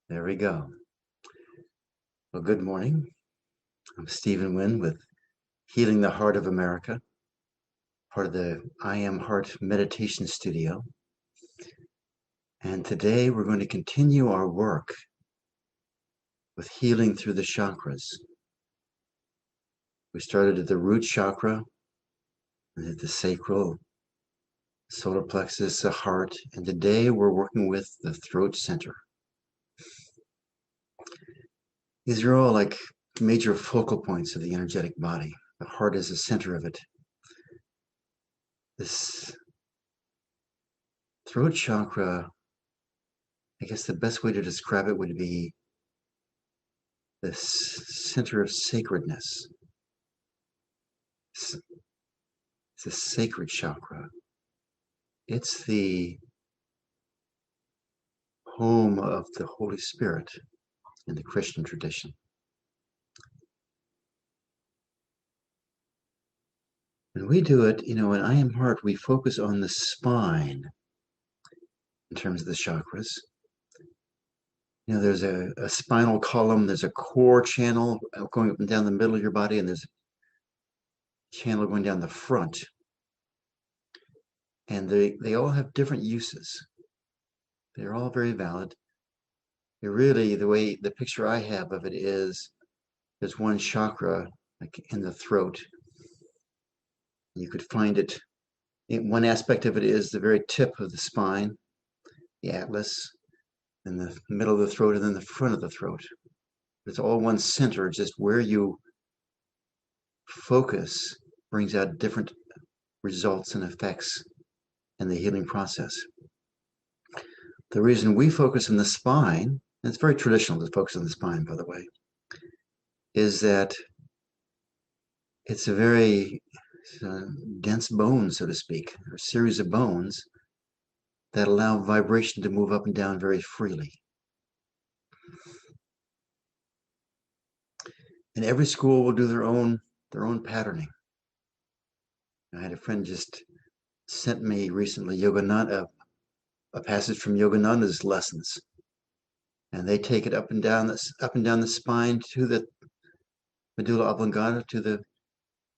There we go. Well, good morning. I'm Stephen Wynn with Healing the Heart of America, part of the I Am Heart Meditation Studio. And today we're going to continue our work with healing through the chakras. We started at the root chakra, and at the sacral, solar plexus, the heart, and today we're working with the throat center. These are all like major focal points of the energetic body. The heart is the center of it. This throat chakra, I guess the best way to describe it would be the center of sacredness. It's a sacred chakra. It's the home of the Holy Spirit in the Christian tradition. When we do it, in I Am Heart, we focus on the spine in terms of the chakras. There's a spinal column, there's a core channel going up and down the middle of your body, and there's a channel going down the front. And they all have different uses. They're all very valid. Really, the picture I have of it is there's one chakra like in the throat. You could find it. One aspect of it is the very tip of the spine, the atlas, in the middle of the throat, and then the front of the throat. It's all one center, just where you focus brings out different results and effects in the healing process. The reason we focus on the spine, and it's very traditional to focus on the spine, by the way, is that it's a very dense bone, so to speak, or a series of bones that allow vibration to move up and down very freely. And every school will do their own patterning. I had a friend just sent me recently Yogananda, a passage from Yogananda's lessons, and they take it up and down the spine to the medulla oblongata, to the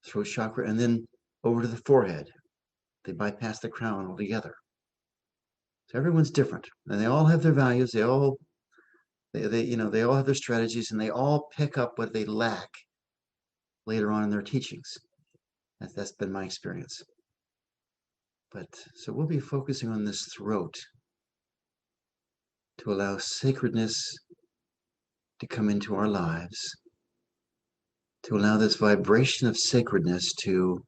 throat chakra, and then over to the forehead. They bypass the crown altogether. So everyone's different, and they all have their values. They all have their strategies, and they all pick up what they lack later on in their teachings. That's been my experience. But so we'll be focusing on this throat to allow sacredness to come into our lives, to allow this vibration of sacredness to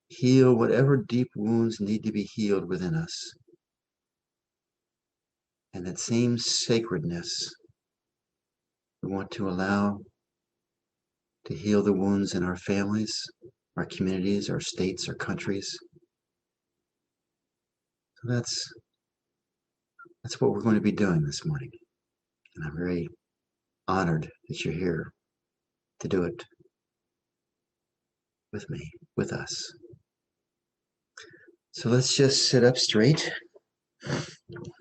heal whatever deep wounds need to be healed within us. And that same sacredness we want to allow to heal the wounds in our families, our communities, our states, our countries. So that's what we're going to be doing this morning. And I'm very honored that you're here to do it with me, with us. So let's just sit up straight,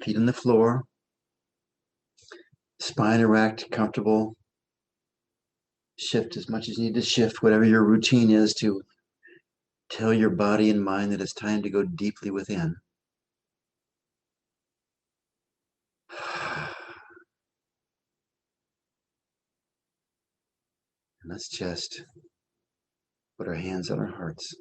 feet on the floor, spine erect, comfortable. Shift as much as you need to shift, whatever your routine is, to tell your body and mind that it's time to go deeply within. And let's just put our hands on our hearts.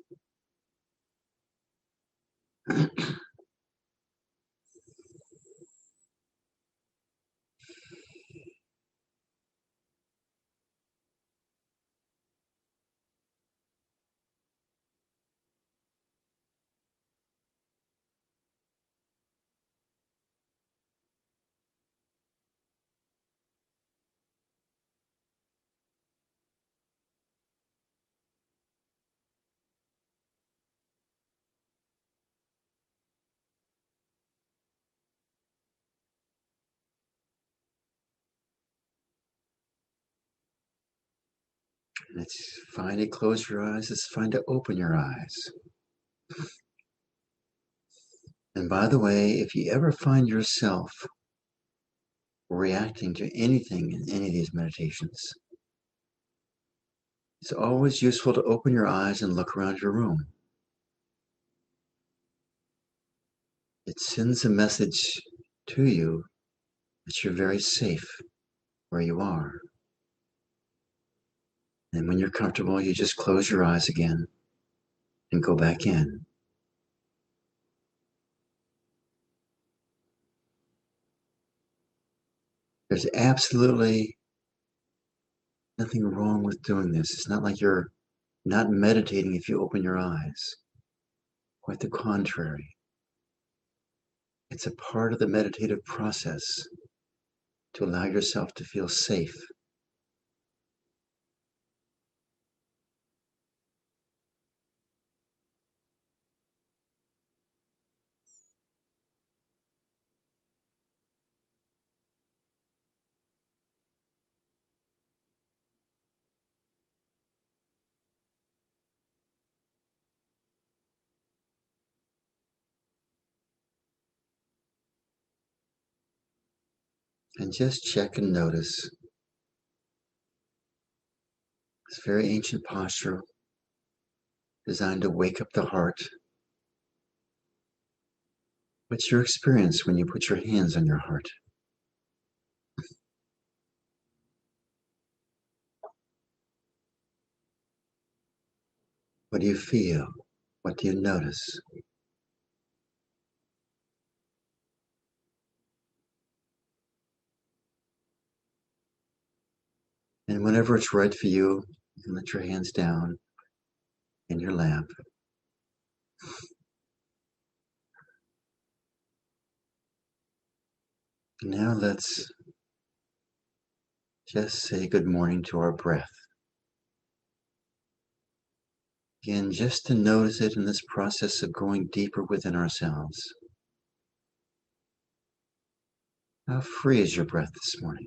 It's fine to close your eyes. It's fine to open your eyes. And by the way, if you ever find yourself reacting to anything in any of these meditations, it's always useful to open your eyes and look around your room. It sends a message to you that you're very safe where you are. And when you're comfortable, you just close your eyes again and go back in. There's absolutely nothing wrong with doing this. It's not like you're not meditating if you open your eyes. Quite the contrary. It's a part of the meditative process to allow yourself to feel safe. And just check and notice this very ancient posture designed to wake up the heart. What's your experience when you put your hands on your heart? What do you feel? What do you notice? And whenever it's right for you, you can let your hands down in your lap. Now let's just say good morning to our breath. Again, just to notice it in this process of going deeper within ourselves. How free is your breath this morning?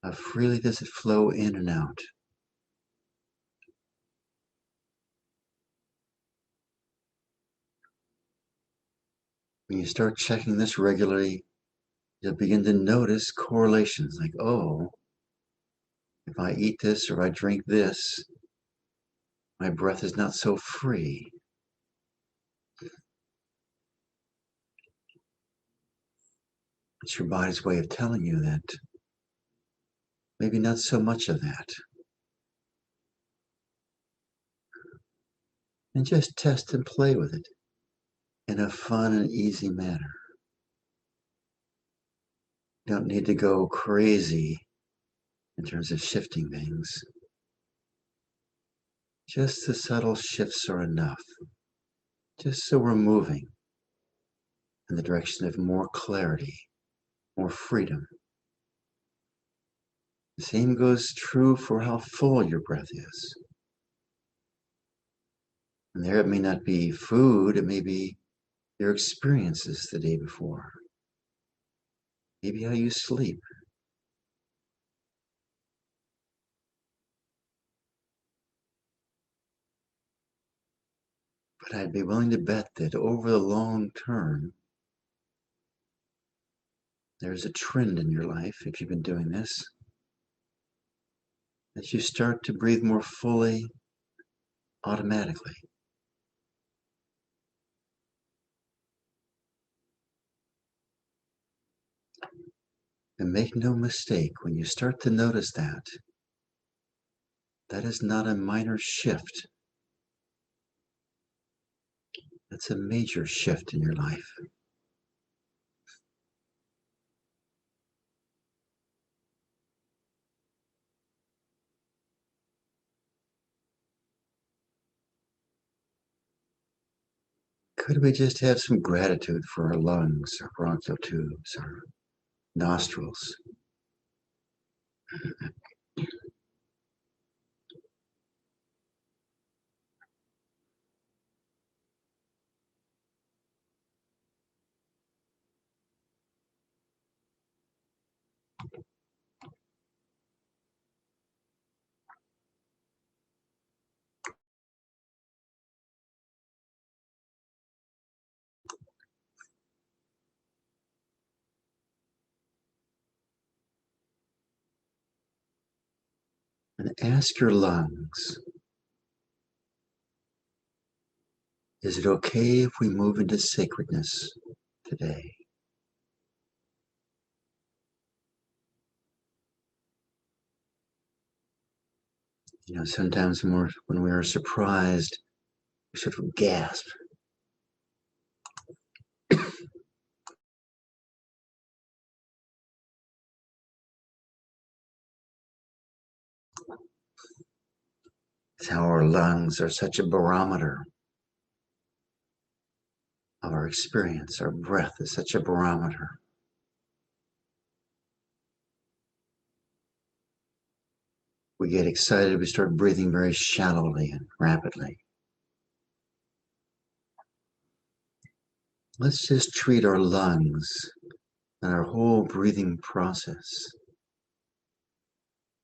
How freely does it flow in and out? When you start checking this regularly, you'll begin to notice correlations like, oh, if I eat this or I drink this, my breath is not so free. It's your body's way of telling you that maybe not so much of that. And just test and play with it in a fun and easy manner. You don't need to go crazy in terms of shifting things. Just the subtle shifts are enough, just so we're moving in the direction of more clarity, more freedom. The same goes true for how full your breath is. And there it may not be food, it may be your experiences the day before. Maybe how you sleep. But I'd be willing to bet that over the long term, there's a trend in your life, if you've been doing this, that you start to breathe more fully automatically. And make no mistake, when you start to notice that, that is not a minor shift. That's a major shift in your life. Could we just have some gratitude for our lungs, our bronchial tubes, our nostrils? And ask your lungs, is it okay if we move into sacredness today? Sometimes when we are surprised, we sort of gasp. It's how our lungs are such a barometer of our experience. Our breath is such a barometer. We get excited, we start breathing very shallowly and rapidly. Let's just treat our lungs and our whole breathing process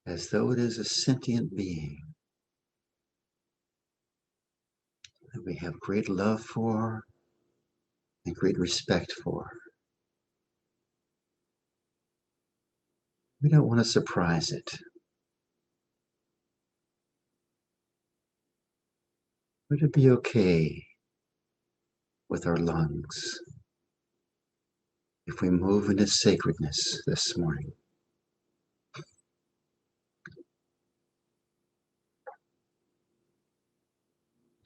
as though it is a sentient being that we have great love for and great respect for. We don't want to surprise it. Would it be okay with our lungs if we move into sacredness this morning?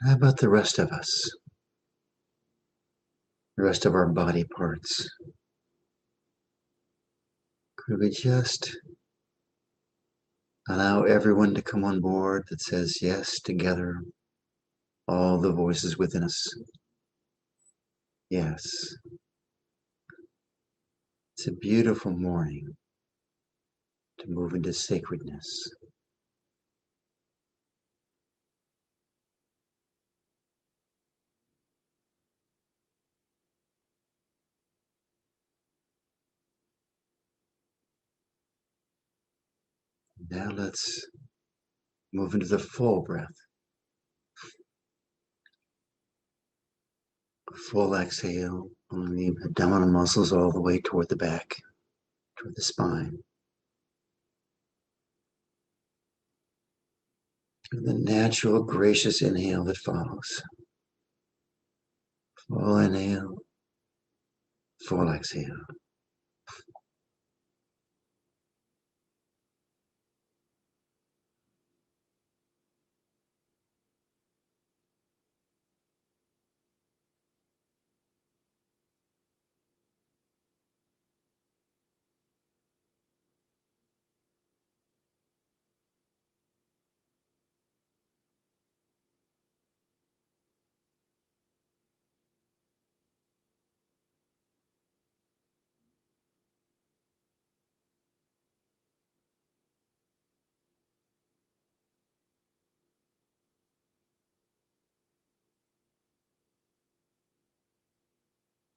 How about the rest of us? The rest of our body parts? Could we just allow everyone to come on board that says yes together? All the voices within us. Yes. It's a beautiful morning to move into sacredness. Now let's move into the full breath. Full exhale, pulling the abdominal muscles all the way toward the back, toward the spine. And the natural, gracious inhale that follows. Full inhale, full exhale.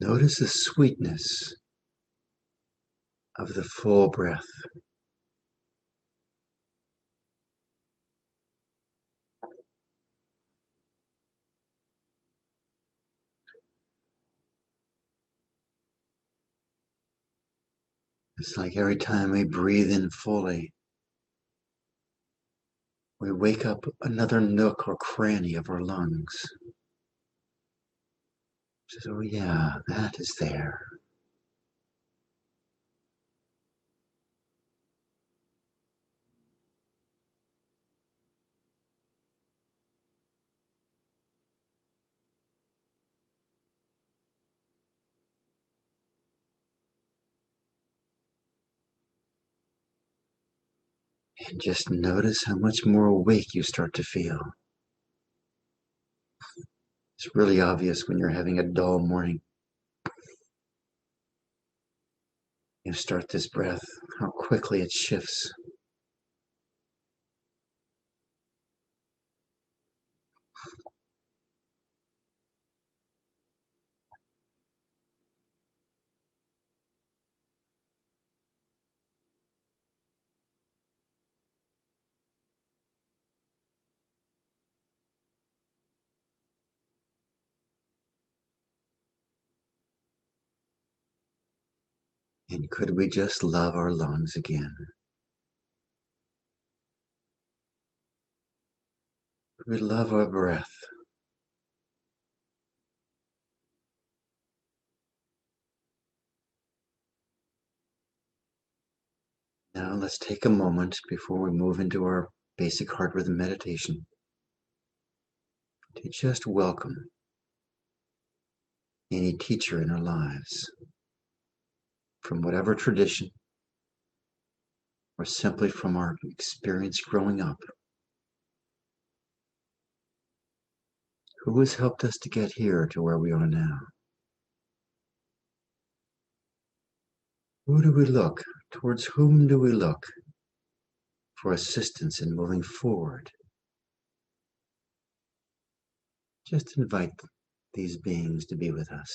Notice the sweetness of the full breath. It's like every time we breathe in fully, we wake up another nook or cranny of our lungs. Says, oh yeah, that is there. And just notice how much more awake you start to feel. It's really obvious when you're having a dull morning. You start this breath, how quickly it shifts. And could we just love our lungs again? We love our breath. Now let's take a moment before we move into our basic heart rhythm meditation to just welcome any teacher in our lives, from whatever tradition or simply from our experience growing up, who has helped us to get here to where we are now. Who do we look? Towards whom do we look for assistance in moving forward? Just invite these beings to be with us.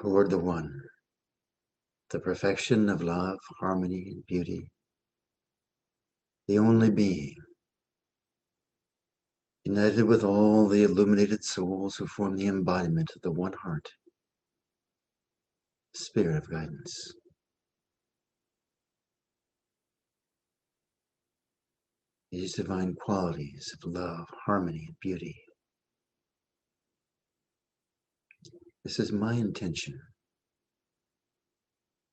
Toward the One, the perfection of love, harmony, and beauty, the only being, united with all the illuminated souls who form the embodiment of the one heart, spirit of guidance. These divine qualities of love, harmony, and beauty. This is my intention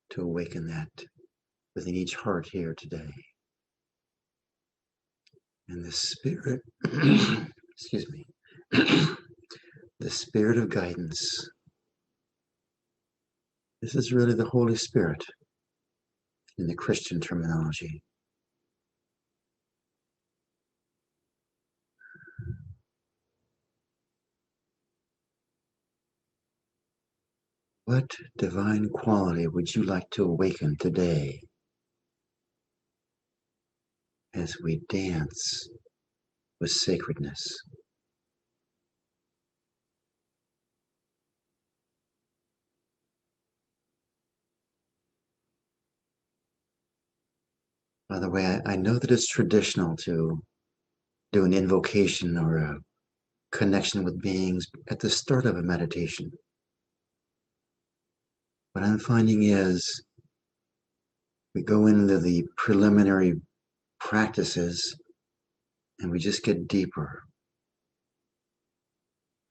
to awaken that within each heart here today. And the spirit, excuse me, the spirit of guidance. This is really the Holy Spirit in the Christian terminology. What divine quality would you like to awaken today as we dance with sacredness? By the way, I know that it's traditional to do an invocation or a connection with beings at the start of a meditation. What I'm finding is we go into the preliminary practices and we just get deeper.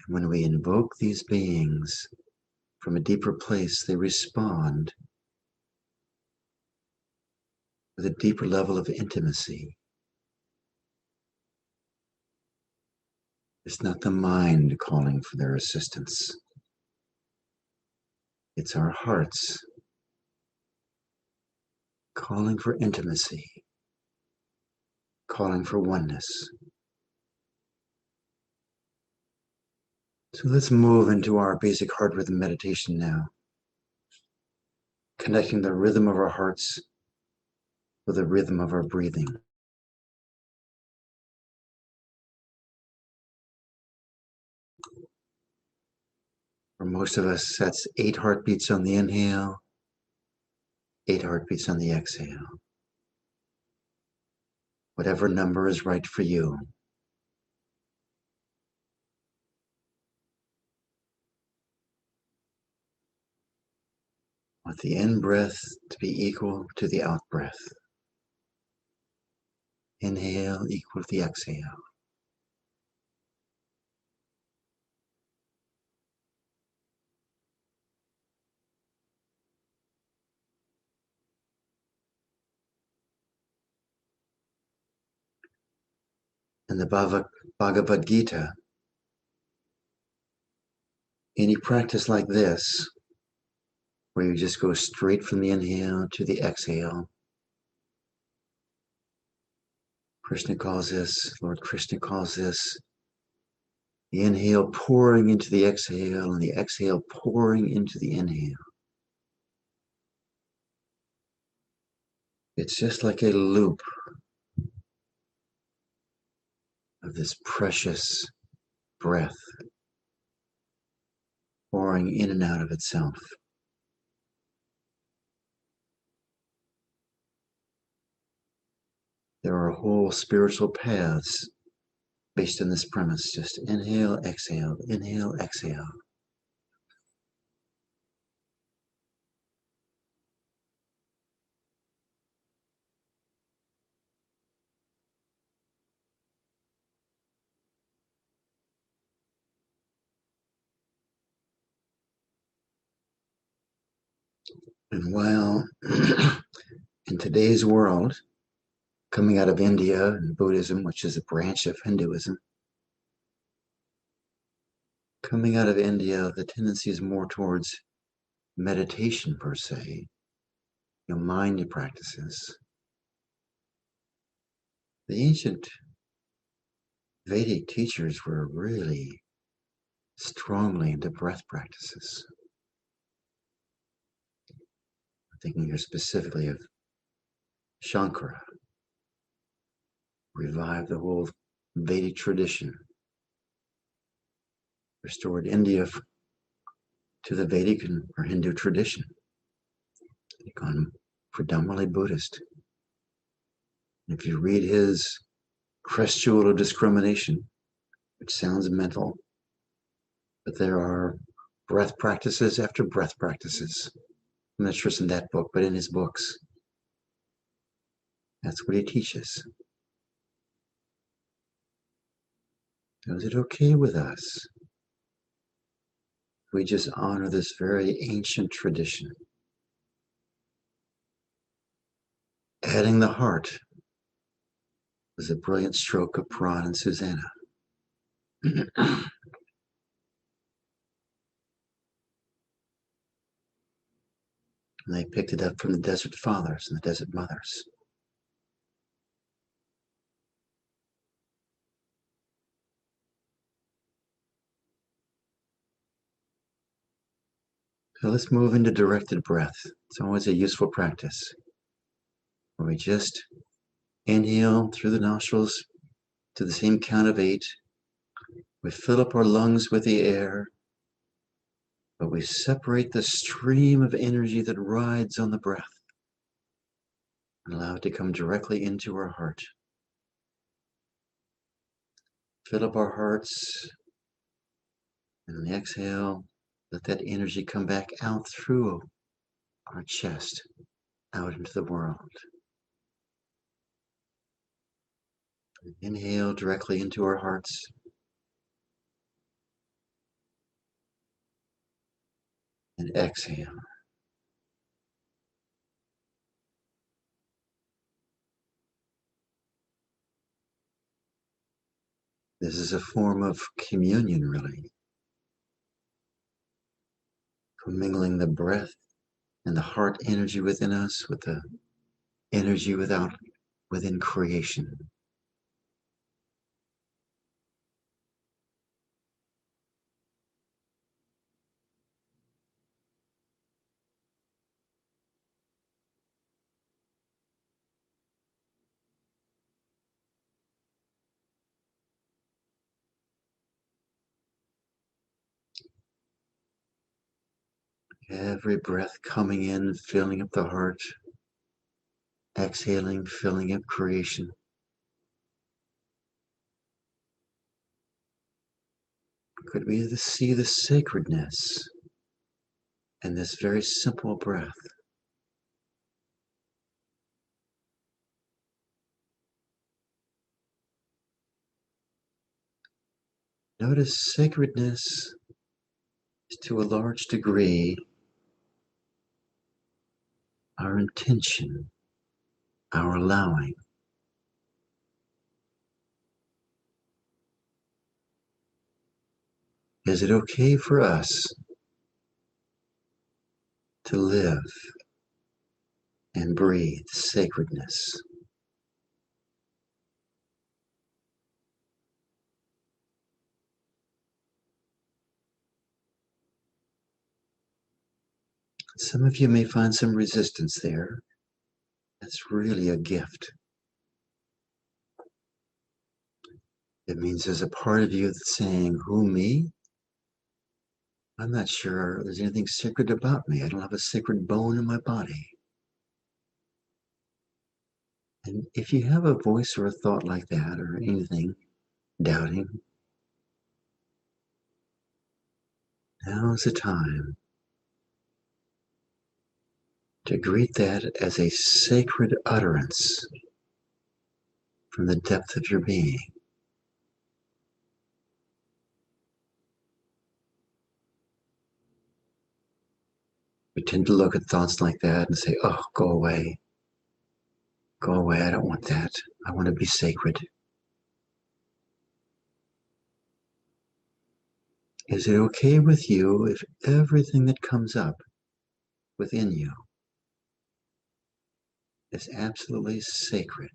And when we invoke these beings from a deeper place, they respond with a deeper level of intimacy. It's not the mind calling for their assistance. It's our hearts calling for intimacy, calling for oneness. So let's move into our basic heart rhythm meditation now, connecting the rhythm of our hearts with the rhythm of our breathing. For most of us, that's 8 heartbeats on the inhale, 8 heartbeats on the exhale. Whatever number is right for you. Want the in-breath to be equal to the out-breath. Inhale equal to the exhale. In the Bhagavad Gita, any practice like this, where you just go straight from the inhale to the exhale, Lord Krishna calls this the inhale pouring into the exhale and the exhale pouring into the inhale. It's just like a loop of this precious breath pouring in and out of itself. There are whole spiritual paths based on this premise. Just inhale, exhale, inhale, exhale. And while in today's world, coming out of India and Buddhism, which is a branch of Hinduism, coming out of India, the tendency is more towards meditation per se, mind practices. The ancient Vedic teachers were really strongly into breath practices. I'm thinking here specifically of Chakra, revived the whole Vedic tradition, restored India to the Vedic or Hindu tradition, gone predominantly Buddhist. If you read his Crescendo of Discrimination, which sounds mental, but there are breath practices after breath practices. I'm not sure it's in that book, but in his books. That's what he teaches. Now, is it okay with us if we just honor this very ancient tradition? Adding the heart was a brilliant stroke of Pran and Susanna. And they picked it up from the desert fathers and the desert mothers. So let's move into directed breath. It's always a useful practice, where we just inhale through the nostrils to the same count of 8. We fill up our lungs with the air, but we separate the stream of energy that rides on the breath and allow it to come directly into our heart. Fill up our hearts, and on the exhale, let that energy come back out through our chest, out into the world. Inhale directly into our hearts. And exhale. This is a form of communion, really. Commingling the breath and the heart energy within us with the energy within creation. Every breath coming in, filling up the heart. Exhaling, filling up creation. Could we see the sacredness in this very simple breath? Notice sacredness is to a large degree our intention, our allowing. Is it okay for us to live and breathe sacredness? Some of you may find some resistance there. That's really a gift. It means there's a part of you that's saying, who, me? I'm not sure there's anything sacred about me. I don't have a sacred bone in my body. And if you have a voice or a thought like that or anything, doubting, now is the time to greet that as a sacred utterance from the depth of your being. We tend to look at thoughts like that and say, oh, go away. Go away. I don't want that. I want to be sacred. Is it okay with you if everything that comes up within you is absolutely sacred?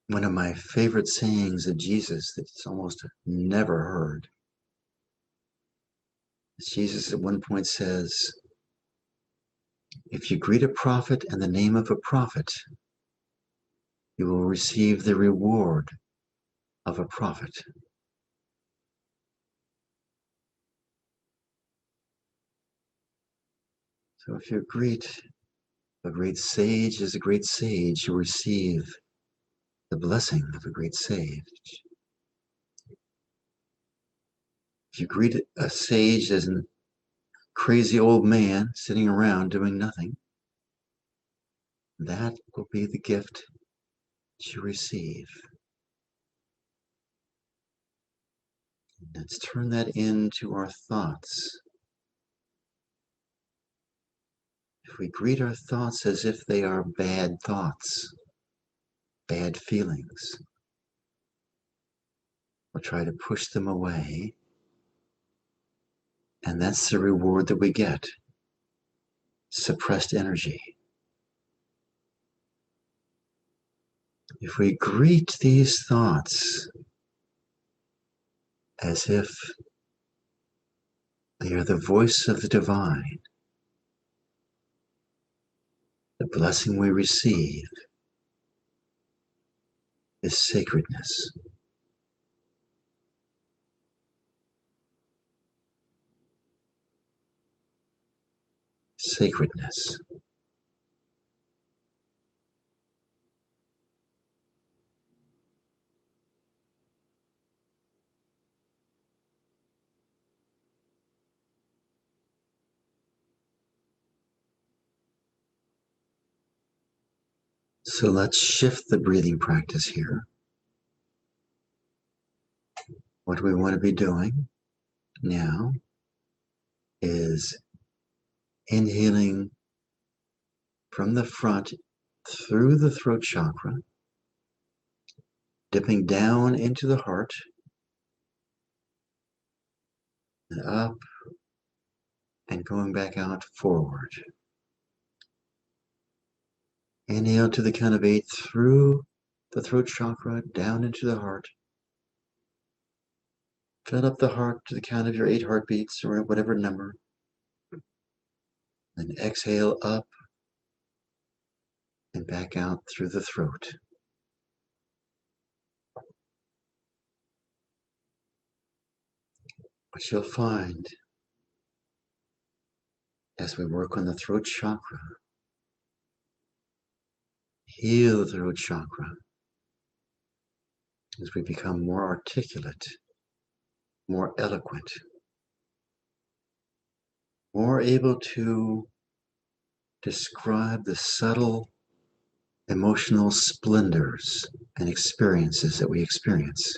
One of my favorite sayings of Jesus that's almost never heard is Jesus at one point says, if you greet a prophet in the name of a prophet, you will receive the reward of a prophet. So if you greet a great sage as a great sage, you receive the blessing of a great sage. If you greet a sage as a crazy old man sitting around doing nothing, that will be the gift that you receive. Let's turn that into our thoughts. If we greet our thoughts as if they are bad thoughts, bad feelings, we'll try to push them away, and that's the reward that we get. Suppressed energy. If we greet these thoughts as if they are the voice of the divine, the blessing we receive is sacredness. Sacredness. So let's shift the breathing practice here. What we want to be doing now is inhaling from the front through the throat chakra, dipping down into the heart and up and going back out forward. Inhale to the count of 8 through the throat chakra, down into the heart. Fill up the heart to the count of your 8 heartbeats or whatever number. Then exhale up and back out through the throat. What you'll find as we work on the throat chakra, heal the throat chakra, as we become more articulate, more eloquent, more able to describe the subtle emotional splendors and experiences that we experience.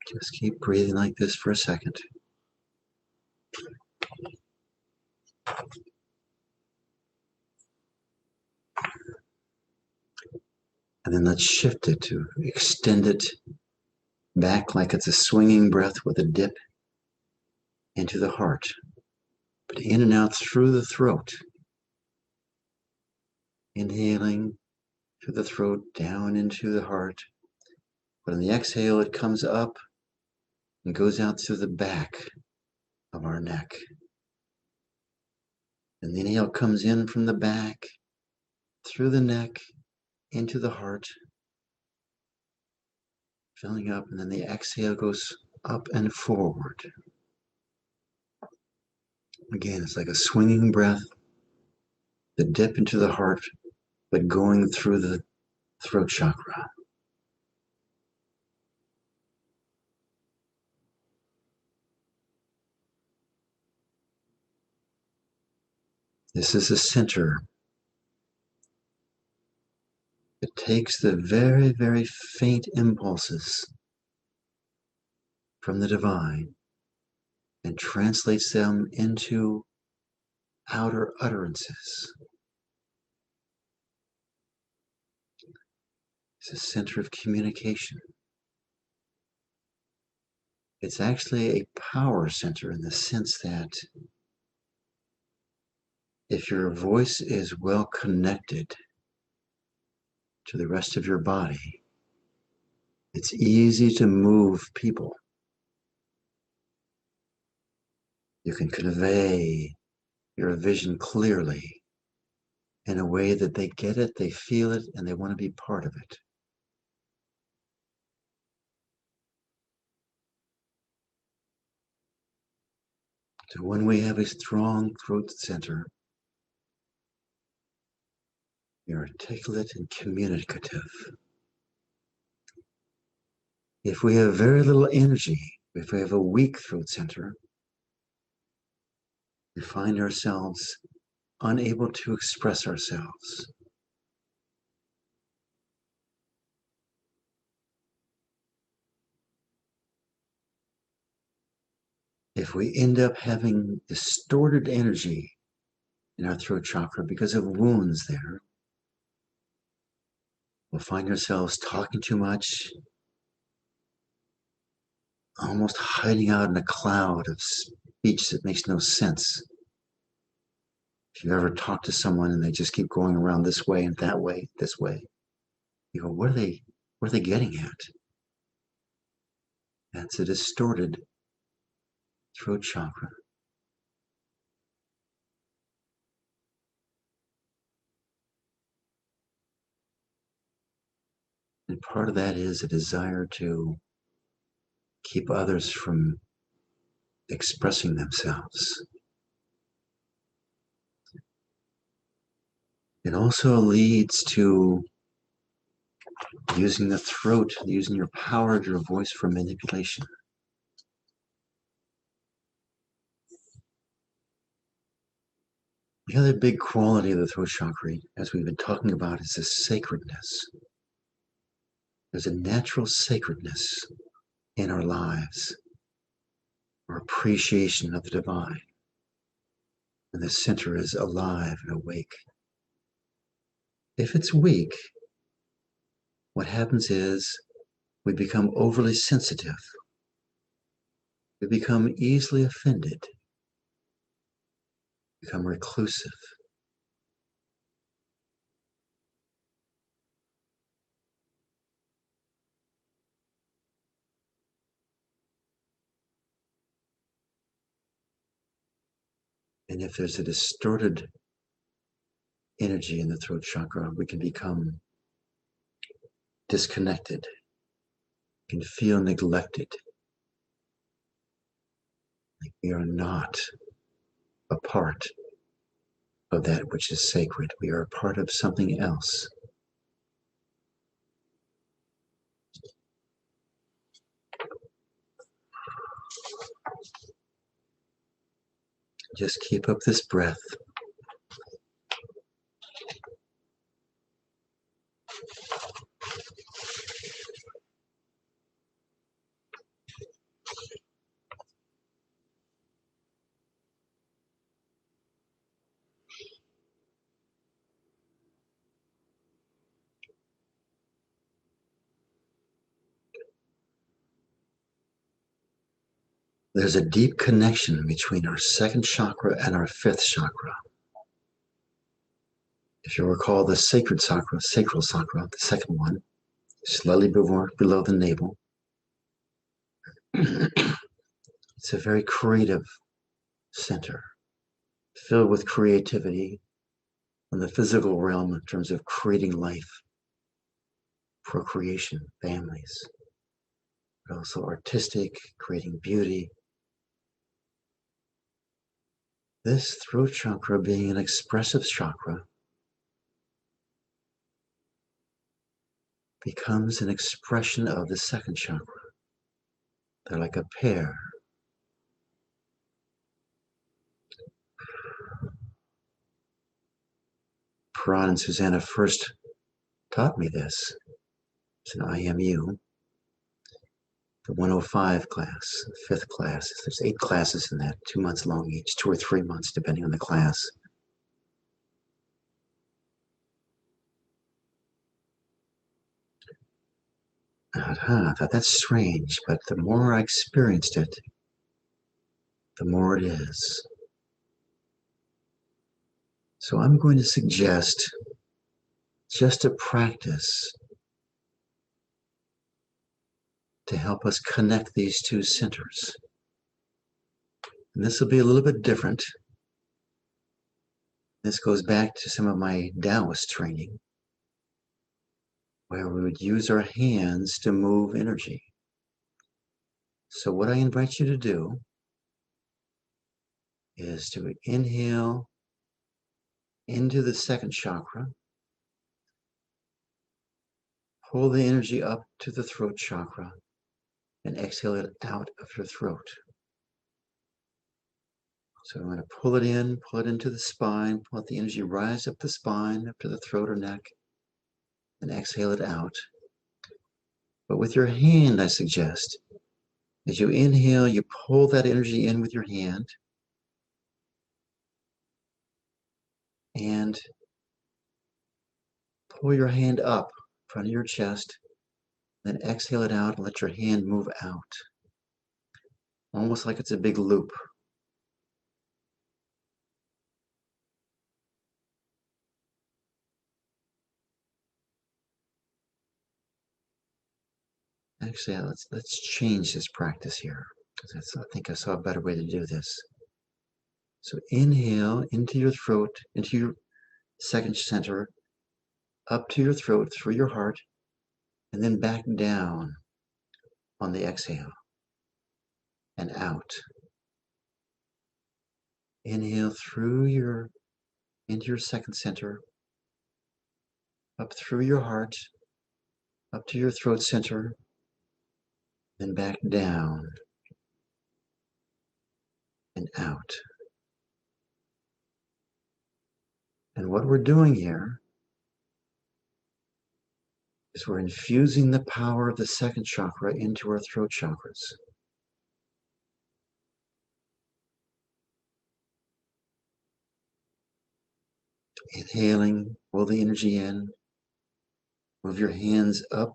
Just keep breathing like this for a second. And then let's shift it to extend it back like it's a swinging breath with a dip into the heart, but in and out through the throat. Inhaling through the throat, down into the heart. But on the exhale, it comes up and goes out through the back of our neck. And the inhale comes in from the back, through the neck, into the heart, filling up, and then the exhale goes up and forward. Again, it's like a swinging breath, the dip into the heart, but going through the throat chakra. This is a center. It takes the very, very faint impulses from the divine and translates them into outer utterances. It's a center of communication. It's actually a power center in the sense that if your voice is well connected to the rest of your body, it's easy to move people. You can convey your vision clearly in a way that they get it, they feel it, and they want to be part of it. So when we have a strong throat center, you're articulate and communicative. If we have very little energy, if we have a weak throat center, we find ourselves unable to express ourselves. If we end up having distorted energy in our throat chakra because of wounds there, we'll find ourselves talking too much, almost hiding out in a cloud of speech that makes no sense. If you ever talk to someone and they just keep going around this way and that way, this way, you go, what are they getting at? That's a distorted throat chakra. And part of that is a desire to keep others from expressing themselves. It also leads to using the throat, using your power of your voice for manipulation. The other big quality of the throat chakra, as we've been talking about, is the sacredness. There's a natural sacredness in our lives, our appreciation of the divine. And the center is alive and awake. If it's weak, what happens is we become overly sensitive. We become easily offended, become reclusive. And if there's a distorted energy in the throat chakra, we can become disconnected, can feel neglected, like we are not a part of that which is sacred. We are a part of something else. Just keep up this breath. There's a deep connection between our second chakra and our fifth chakra. If you recall the sacral chakra, the second one, slightly below the navel, it's a very creative center, filled with creativity in the physical realm in terms of creating life, procreation, families, but also artistic, creating beauty. This throat chakra, being an expressive chakra, becomes an expression of the second chakra. They're like a pair. Paran and Susanna first taught me this. It's an IMU, the 105 class, the fifth class. There's 8 classes in that, 2 months long each, 2 or 3 months, depending on the class. I thought that's strange, but the more I experienced it, the more it is. So I'm going to suggest just a practice to help us connect these two centers. And this will be a little bit different. This goes back to some of my Taoist training, where we would use our hands to move energy. So what I invite you to do is to inhale into the second chakra, pull the energy up to the throat chakra, and exhale it out of your throat. So I'm going to pull it in, pull it into the spine, let the energy rise up the spine, up to the throat or neck, and exhale it out. But with your hand, I suggest, as you inhale, you pull that energy in with your hand, and pull your hand up in front of your chest, then exhale it out and let your hand move out, almost like it's a big loop. Actually, let's change this practice here, because I think I saw a better way to do this. So inhale into your throat, into your second center, up to your throat, through your heart, and then back down on the exhale and out. Inhale into your second center, up through your heart, up to your throat center, then back down and out. And what we're doing here is we're infusing the power of the second chakra into our throat chakras. Inhaling, pull the energy in, move your hands up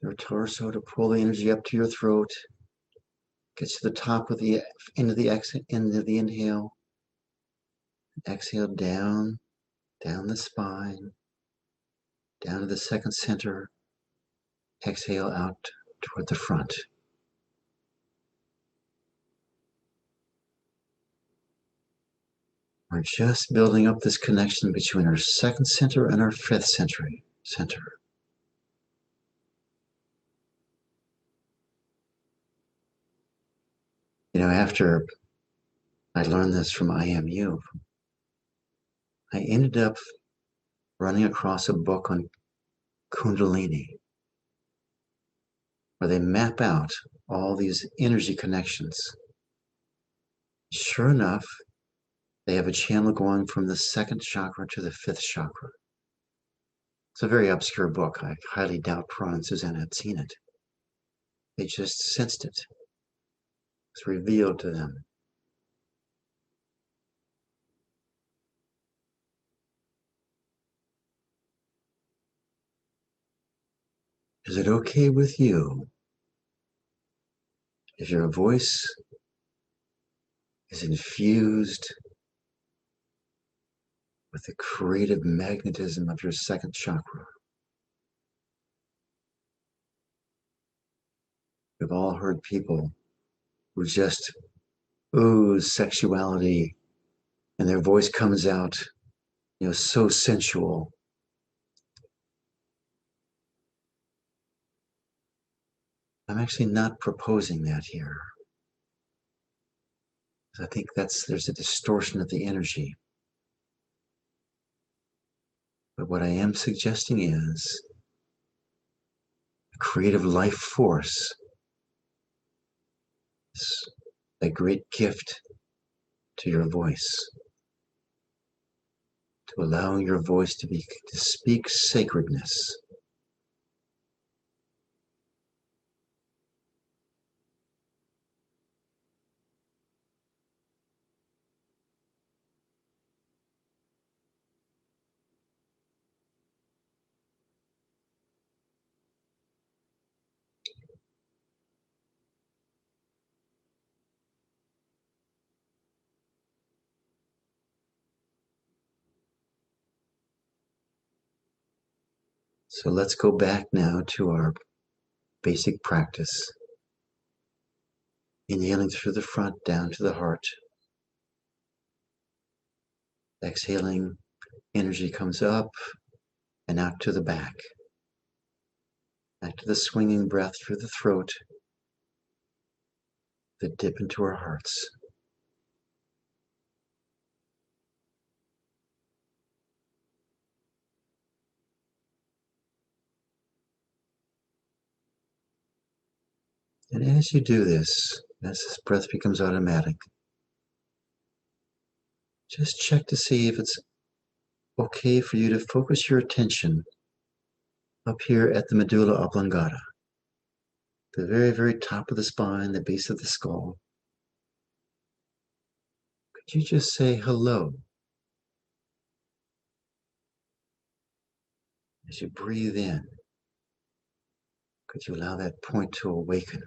your torso to pull the energy up to your throat. Get to the top of the end of the inhale. Exhale down the spine, down to the second center. Exhale out toward the front. We're just building up this connection between our second center and our fifth center. You know, after I learned this from IMU, I ended up running across a book on Kundalini, where they map out all these energy connections. Sure enough, they have a channel going from the second chakra to the fifth chakra. It's a very obscure book. I highly doubt Paran and Susanna had seen it. They just sensed it. It's revealed to them. Is it okay with you If your voice is infused with the creative magnetism of your second chakra, we've all heard people who just ooze sexuality and their voice comes out, so sensual. I'm actually not proposing that here. I think there's a distortion of the energy. But what I am suggesting is a creative life force, a great gift to your voice, to allowing your voice to speak sacredness. So let's go back now to our basic practice. Inhaling through the front down to the heart. Exhaling, energy comes up and out to the back. Back to the swinging breath through the throat. The dip into our hearts. And as you do this, as this breath becomes automatic, just check to see if it's okay for you to focus your attention up here at the medulla oblongata, the very, very top of the spine, the base of the skull. Could you just say hello as you breathe in? Could you allow that point to awaken?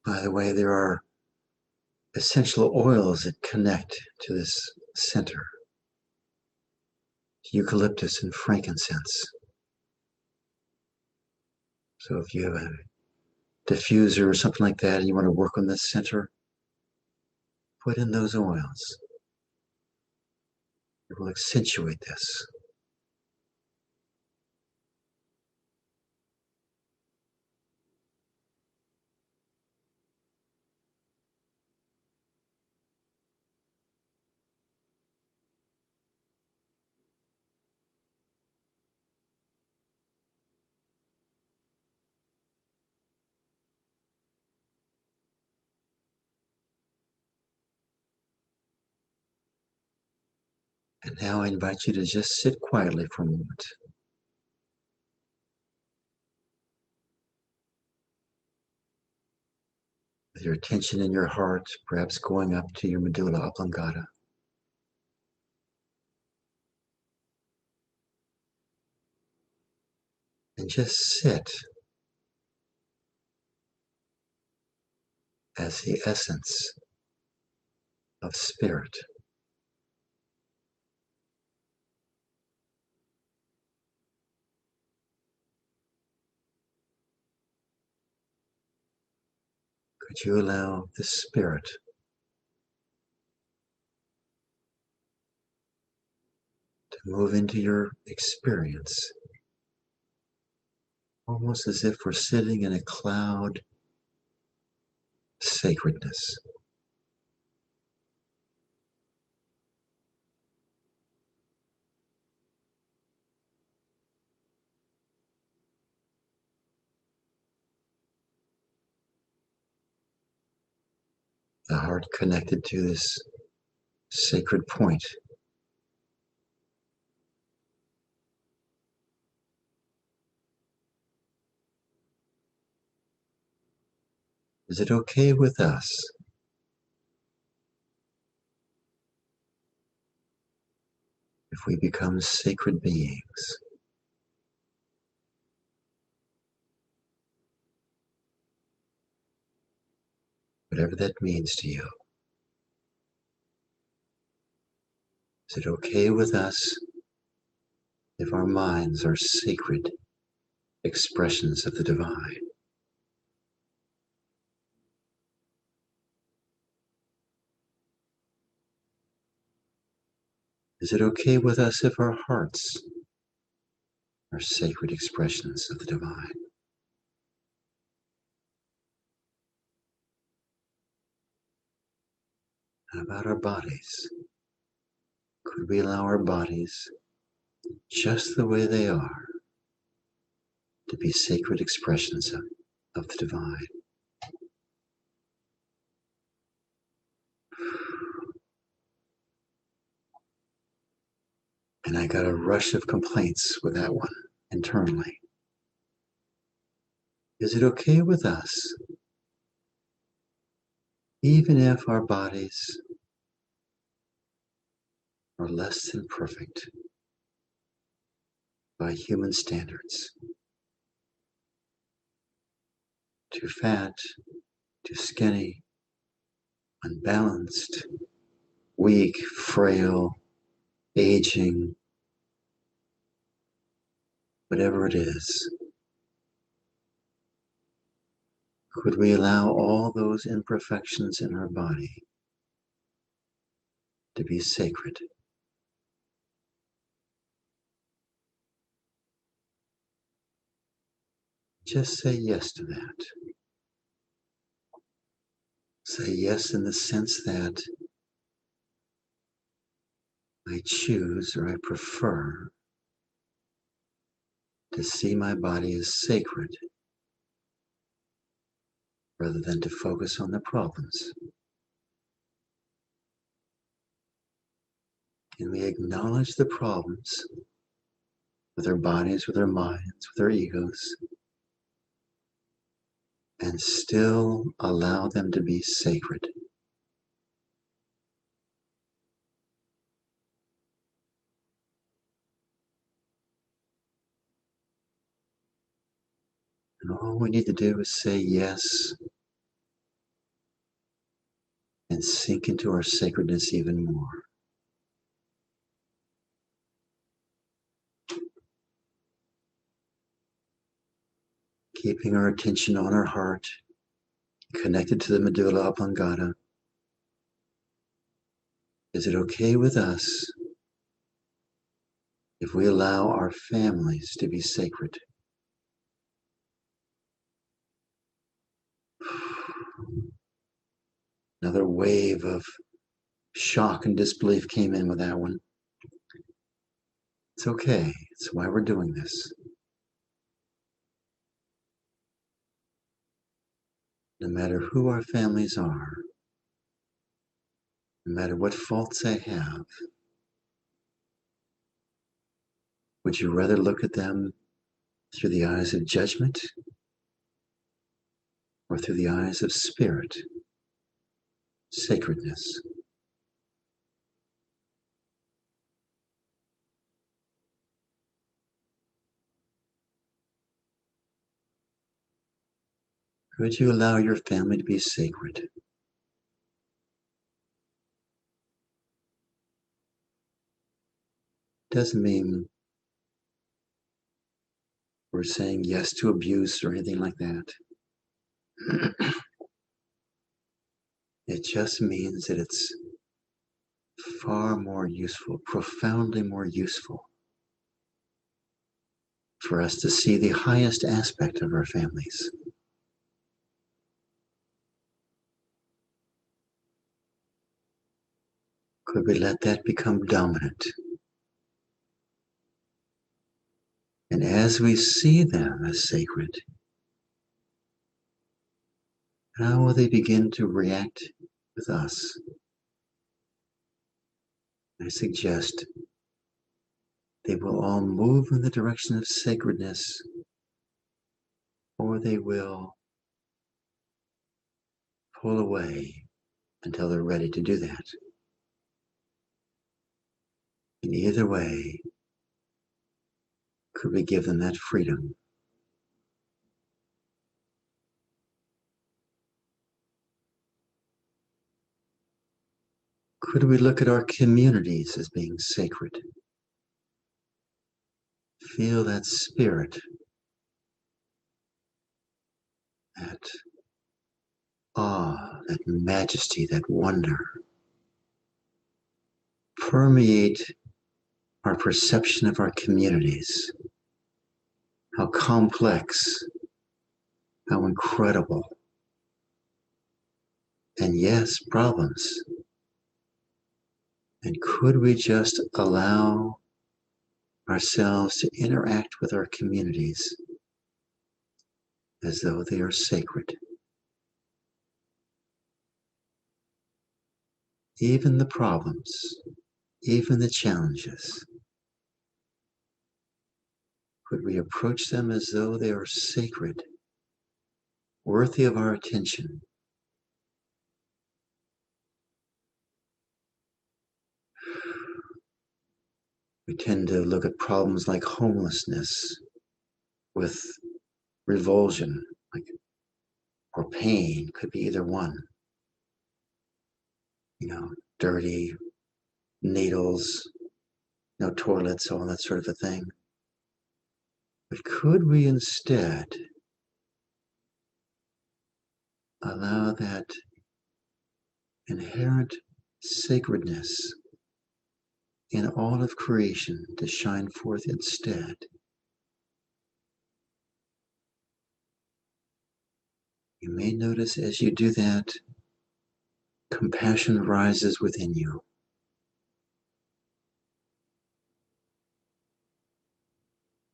By the way, there are essential oils that connect to this center. Eucalyptus and frankincense. So if you have a diffuser or something like that and you want to work on this center, put in those oils. It will accentuate this. And now I invite you to just sit quietly for a moment. With your attention in your heart, perhaps going up to your medulla oblongata. And just sit as the essence of spirit. Could you allow the spirit to move into your experience, almost as if we're sitting in a cloud of sacredness? The heart connected to this sacred point. Is it okay with us if we become sacred beings. Whatever that means to you. Is it okay with us if our minds are sacred expressions of the divine? Is it okay with us if our hearts are sacred expressions of the divine? How about our bodies? Could we allow our bodies, just the way they are, to be sacred expressions of the divine? And I got a rush of complaints with that one internally. Is it okay with us, even if our bodies are less than perfect by human standards? Too fat, too skinny, unbalanced, weak, frail, aging, whatever it is. Could we allow all those imperfections in our body to be sacred? Just say yes to that. Say yes in the sense that I choose or I prefer to see my body as sacred rather than to focus on the problems. Can we acknowledge the problems with our bodies, with our minds, with our egos, and still allow them to be sacred? And all we need to do is say yes and sink into our sacredness even more. Keeping our attention on our heart, connected to the medulla oblongata. Is it okay with us if we allow our families to be sacred? Another wave of shock and disbelief came in with that one. It's okay. It's why we're doing this. No matter who our families are, no matter what faults they have, would you rather look at them through the eyes of judgment or through the eyes of spirit, sacredness? Could you allow your family to be sacred? Doesn't mean we're saying yes to abuse or anything like that. It just means that it's far more useful, profoundly more useful for us to see the highest aspect of our families. Could we let that become dominant? And as we see them as sacred, how will they begin to react with us? I suggest they will all move in the direction of sacredness, or they will pull away until they're ready to do that. In either way, could we give them that freedom? Could we look at our communities as being sacred? Feel that spirit, that awe, that majesty, that wonder permeate our perception of our communities. How complex, how incredible, and yes, problems. And could we just allow ourselves to interact with our communities as though they are sacred? Even the problems, even the challenges, could we approach them as though they are sacred, worthy of our attention? We tend to look at problems like homelessness with revulsion, like, or pain, could be either one. Dirty needles, no toilets, all that sort of a thing. But could we instead allow that inherent sacredness in all of creation to shine forth instead? You may notice as you do that, compassion rises within you.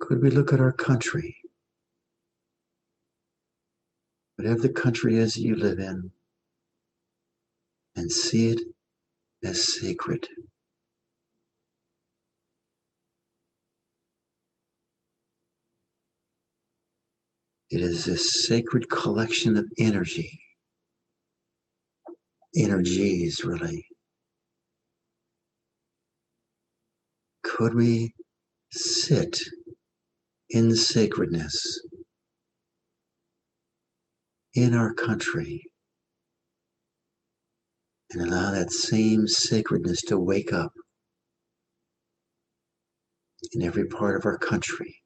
Could we look at our country, whatever the country is that you live in, and see it as sacred? It is this sacred collection of energy, energies really. Could we sit in sacredness in our country and allow that same sacredness to wake up in every part of our country,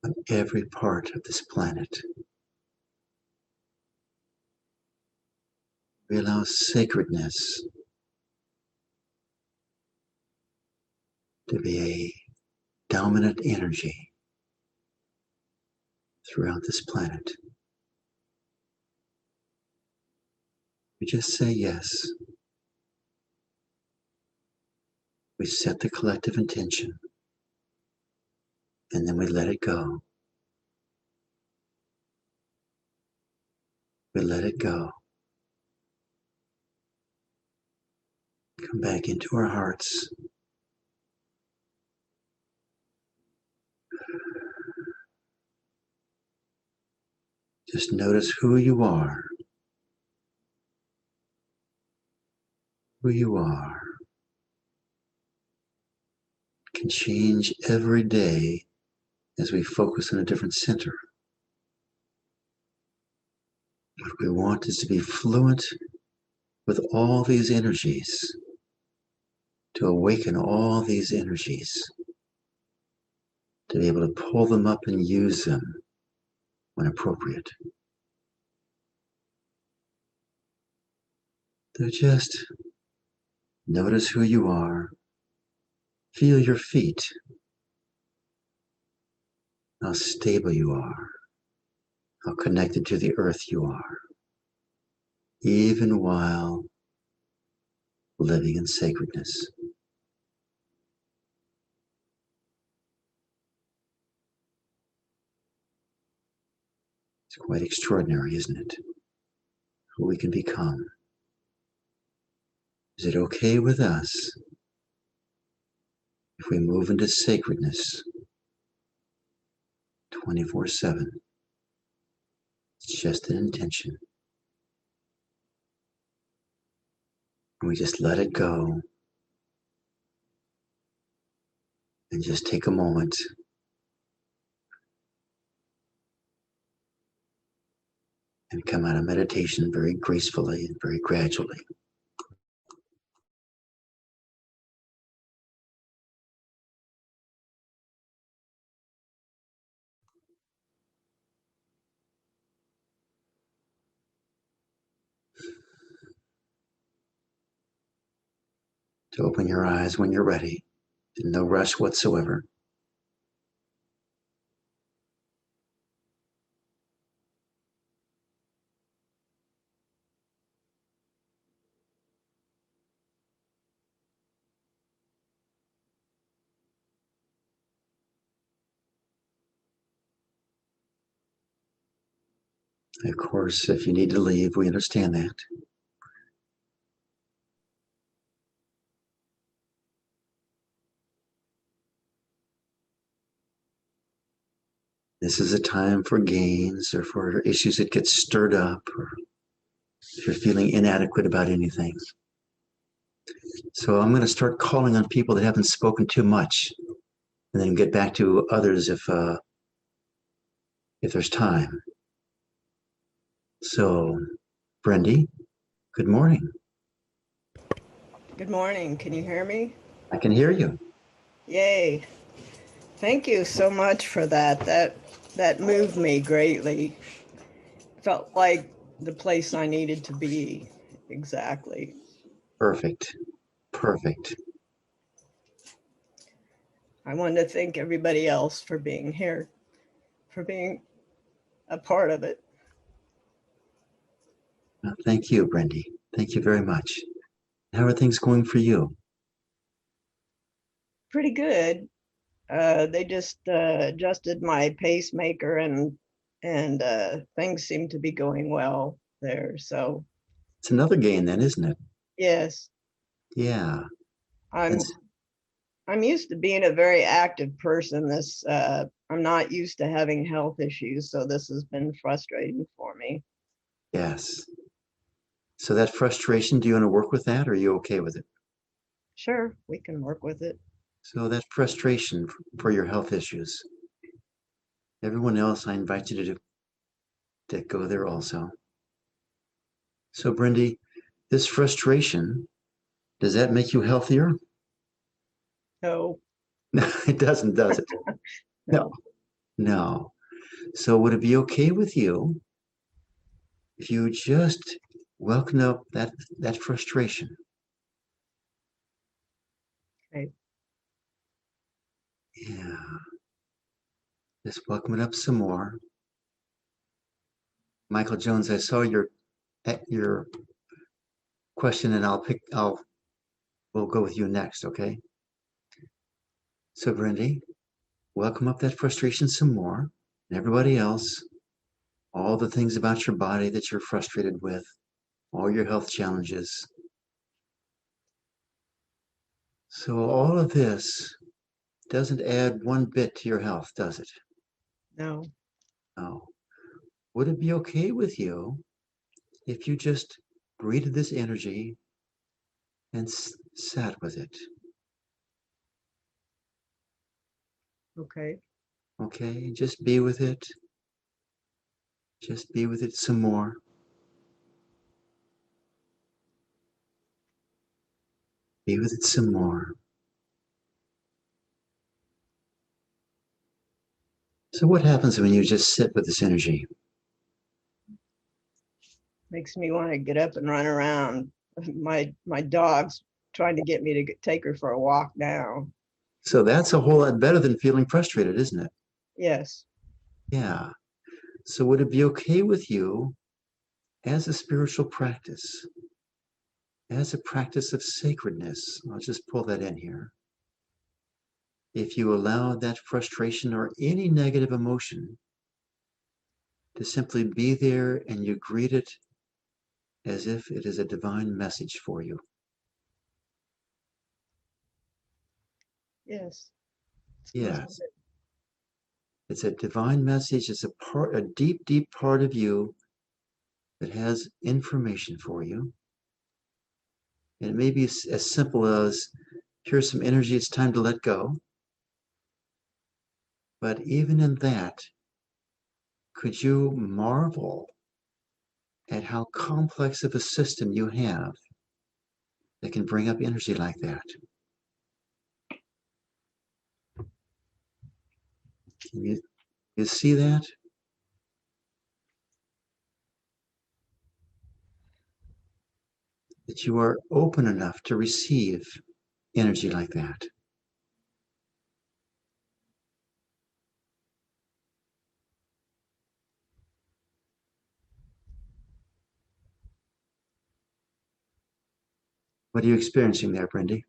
on every part of this planet? We allow sacredness to be a dominant energy throughout this planet. We just say yes. We set the collective intention, and then we let it go. We let it go. Come back into our hearts. Just notice who you are. Who you are can change every day as we focus on a different center. What we want is to be fluent with all these energies, to awaken all these energies, to be able to pull them up and use them when appropriate. So just notice who you are. Feel your feet, how stable you are, how connected to the earth you are, even while living in sacredness. It's quite extraordinary, isn't it? Who we can become. Is it okay with us if we move into sacredness 24/7? It's just an intention. And we just let it go and just take a moment and come out of meditation very gracefully and very gradually. To open your eyes when you're ready, no rush whatsoever. Of course, if you need to leave, we understand that. This is a time for gains or for issues that get stirred up, or if you're feeling inadequate about anything. So I'm going to start calling on people that haven't spoken too much, and then get back to others if there's time. So, Brendy, good morning. Good morning. Can you hear me? I can hear you. Yay. Thank you so much for that. That moved me greatly. Felt like the place I needed to be. Exactly. Perfect. Perfect. I wanted to thank everybody else for being here, for being a part of it. Well, thank you, Brendy. Thank you very much. How are things going for you? Pretty good. They just adjusted my pacemaker and things seem to be going well there. So It's another gain then, isn't it? yes, Yeah. I'm It's, I'm used to being a very active person. I'm not used to having health issues, so this has been frustrating for me. yes. So that frustration, do you want to work with that or are you okay with it? Sure, we can work with it. So that frustration for your health issues, everyone else, I invite you to go there also. So, Brendy, this frustration, does that make you healthier? No, No, it doesn't, does it? No, no. no. So would it be okay with you if you just welcome up that frustration? Okay. Yeah. Just welcome it up some more. Michael Jones, I saw your question and we'll go with you next, okay? So Brendy, welcome up that frustration some more. And everybody else, all the things about your body that you're frustrated with, all your health challenges. So all of this doesn't add one bit to your health, does it? No. No. Would it be okay with you if you just breathed this energy and sat with it? Okay. Okay, just be with it. Just be with it some more. Be with it some more. So what happens when you just sit with this energy? Makes me want to get up and run around. My dog's trying to get me to take her for a walk now. So that's a whole lot better than feeling frustrated, isn't it? Yes. Yeah. So would it be okay with you as a spiritual practice, as a practice of sacredness? I'll just pull that in here. If you allow that frustration or any negative emotion to simply be there and you greet it as if it is a divine message for you. Yes. Yes, it's a divine message. It's a deep, deep part of you that has information for you. And it may be as simple as, here's some energy, it's time to let go. But even in that, could you marvel at how complex of a system you have that can bring up energy like that? Can you see that? That you are open enough to receive energy like that. What are you experiencing there, Brindy?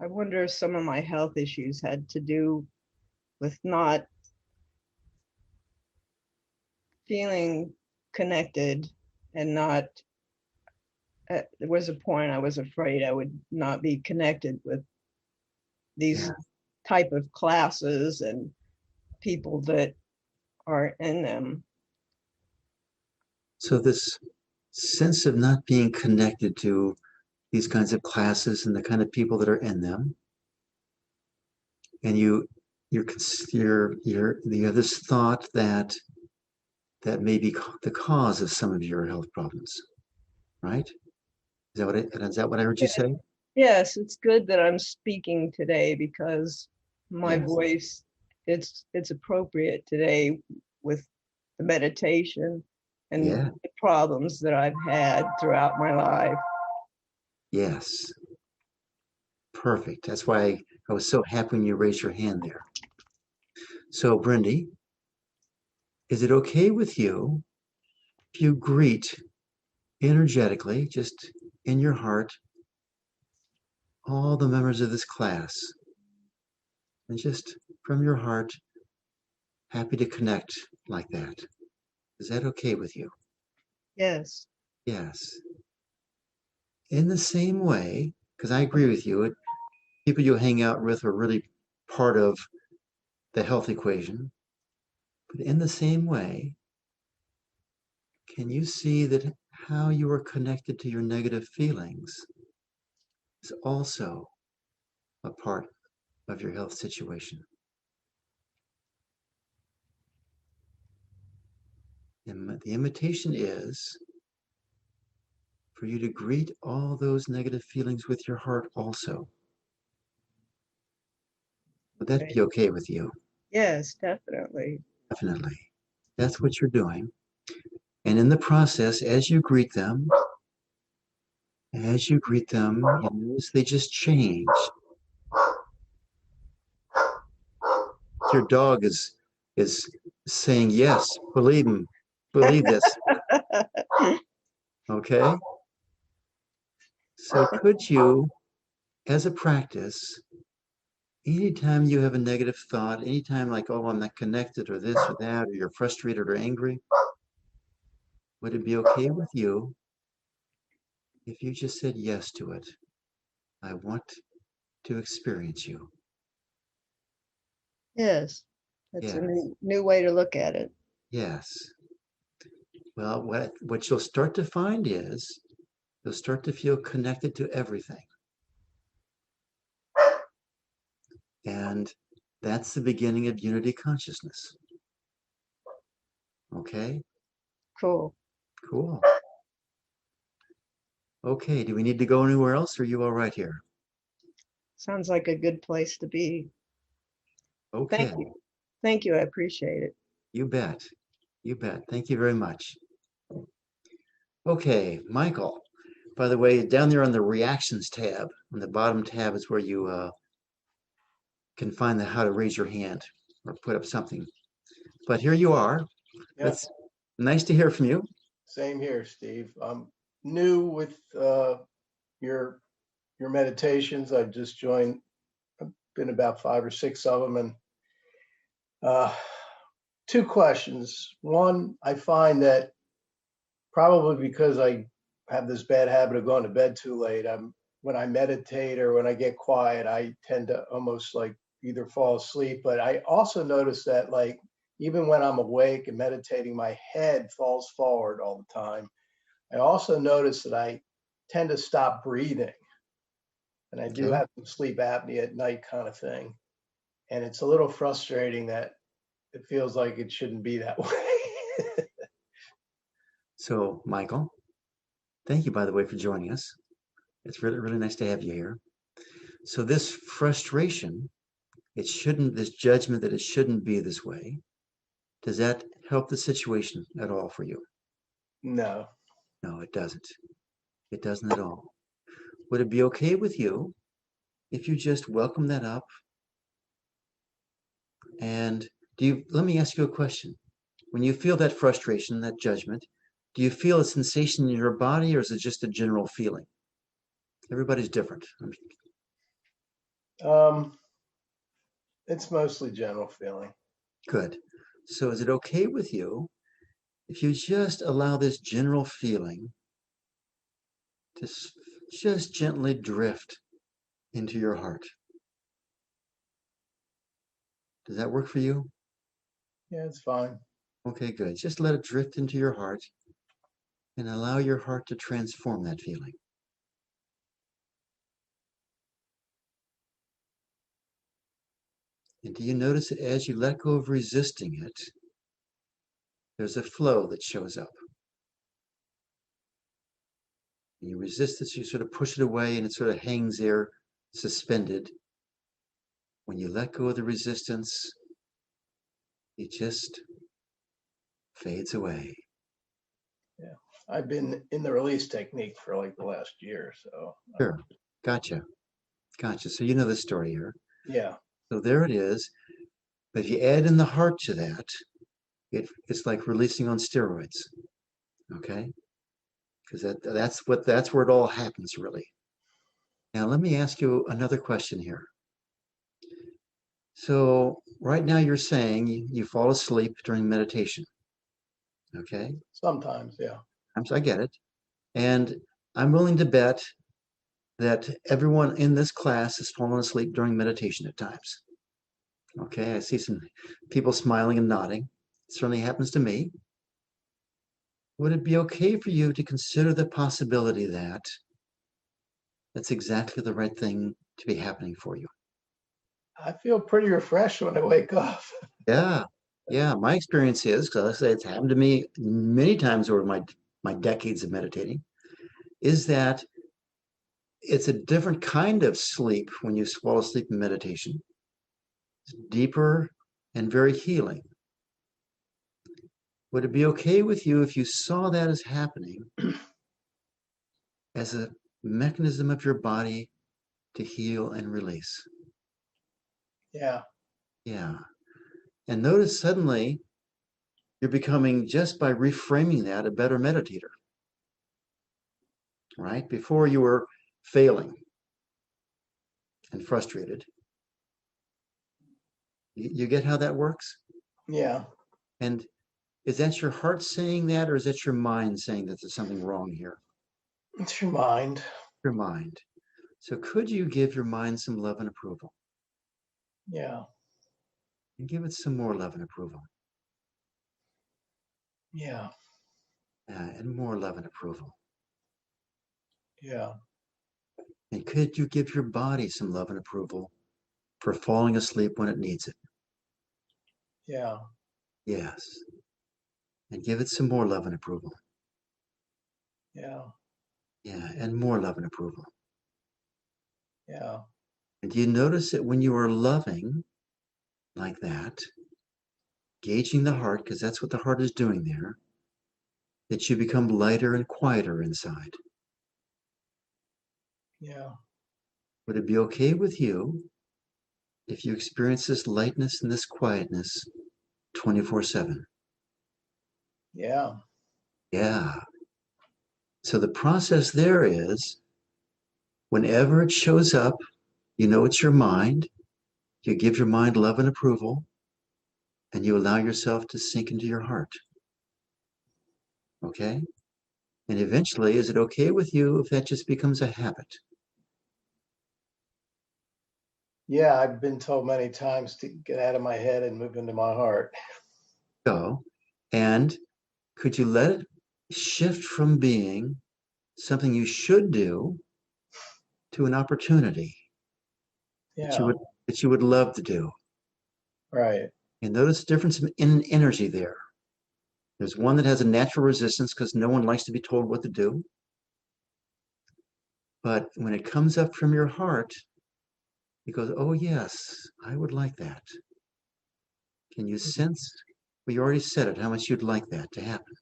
I wonder if some of my health issues had to do with not feeling connected and not, there was a point I was afraid I would not be connected with these Yeah. type of classes and people that are in them. So this sense of not being connected to these kinds of classes and the kind of people that are in them, and you have this thought that may be the cause of some of your health problems, right? Is that what I heard you say? Yes, it's good that I'm speaking today because my Yes. voice, it's appropriate today with the meditation and Yeah. the problems that I've had throughout my life. Yes. Perfect. That's why I was so happy when you raised your hand there. So, Brindy, is it okay with you if you greet energetically, just in your heart, all the members of this class, and just from your heart, happy to connect like that? Is that okay with you? Yes. Yes. In the same way, because I agree with you, people you hang out with are really part of the health equation. But in the same way, can you see that how you are connected to your negative feelings is also a part of your health situation? And the invitation is for you to greet all those negative feelings with your heart also. Would that Okay. be okay with you? Yes, definitely. Definitely. That's what you're doing. And in the process, as you greet them, you notice they just change. Your dog is saying, yes, believe this. Okay. So could you, as a practice, anytime you have a negative thought, anytime like, oh, I'm not connected or this or that, or you're frustrated or angry, would it be okay with you if you just said yes to it? I want to experience you. Yes, that's a Yeah. new way to look at it. Yes. Well, what you'll start to find is you'll start to feel connected to everything. And that's the beginning of unity consciousness. Okay, Cool. cool. Okay, do we need to go anywhere else? Or are you all right here? Sounds like a good place to be. Thank Okay, you. Thank you. I appreciate it. you bet. You bet. Thank you very much. Okay, Michael, by the way, down there on the reactions tab, on the bottom tab is where you can find the how to raise your hand or put up something. But here you are. Yeah, It's nice to hear from you. same here, Steve. I'm new with your your meditations. I just joined. I've been about 5 or 6 of them, and uh, two questions. One, I find that probably because I have this bad habit of going to bed too late, when I meditate or when I get quiet, I tend to almost like either fall asleep. But I also notice that like even when I'm awake and meditating, my head falls forward all the time. I also notice that I tend to stop breathing, and I do Okay. have some sleep apnea at night kind of thing. And it's a little frustrating that it feels like it shouldn't be that way. So, Michael, thank you, by the way, for joining us. It's really, really nice to have you here. So this frustration, this judgment that it shouldn't be this way, does that help the situation at all for you? No. No, it doesn't. It doesn't at all. Would it be okay with you if you just welcome that up? And let me ask you a question. When you feel that frustration, that judgment, do you feel a sensation in your body, or is it just a general feeling? Everybody's different. Um, it's mostly general feeling. Good. So is it okay with you if you just allow this general feeling to just gently drift into your heart? Does that work for you? Yeah, it's fine. Okay, good. Just let it drift into your heart and allow your heart to transform that feeling. And do you notice that as you let go of resisting it, there's a flow that shows up? And you resist it, so you sort of push it away and it sort of hangs there suspended. When you let go of the resistance, it just fades away. Yeah. I've been in the release technique for like the last year. So, Sure. Gotcha. Gotcha. So you know the story here. yeah. So there it is. But if you add in the heart to that, it's like releasing on steroids. Okay? Because that's where it all happens, really. Now let me ask you another question here. So right now you're saying you fall asleep during meditation. Okay? Sometimes, yeah. I get it. And I'm willing to bet that everyone in this class has fallen asleep during meditation at times. Okay, I see some people smiling and nodding. It certainly happens to me. Would it be okay for you to consider the possibility that that's exactly the right thing to be happening for you? I feel pretty refreshed when I wake up. Yeah, yeah. My experience is, because I say it's happened to me many times over my decades of meditating, is that it's a different kind of sleep when you fall asleep in meditation. It's deeper and very healing. Would it be okay with you if you saw that as happening as a mechanism of your body to heal and release? Yeah. Yeah. And notice suddenly you're becoming, just by reframing that, a better meditator, right? Before you were failing and frustrated. You get how that works? Yeah. And is that your heart saying that, or is that your mind saying that there's something wrong here? It's your mind. Your mind. So could you give your mind some love and approval? Yeah. And give it some more love and approval. Yeah. And more love and approval. Yeah. And could you give your body some love and approval for falling asleep when it needs it? Yeah. Yes. And give it some more love and approval. Yeah. Yeah, and more love and approval. Yeah. And do you notice that when you are loving like that, gauging the heart, because that's what the heart is doing there, that you become lighter and quieter inside? Yeah. Would it be okay with you if you experience this lightness and this quietness 24/7? Yeah. Yeah. So the process there is, whenever it shows up, you know it's your mind, you give your mind love and approval, and you allow yourself to sink into your heart. Okay? And eventually, is it okay with you if that just becomes a habit? Yeah. I've been told many times to get out of my head and move into my heart. go. And could you let it shift from being something you should do to an opportunity that you Yeah. would that you would love to do? Right. And notice the difference in energy there. There's one that has a natural resistance because no one likes to be told what to do. But when it comes up from your heart, it goes, oh, yes, I would like that. Can you sense? Well, you already said it, how much you'd like that to happen.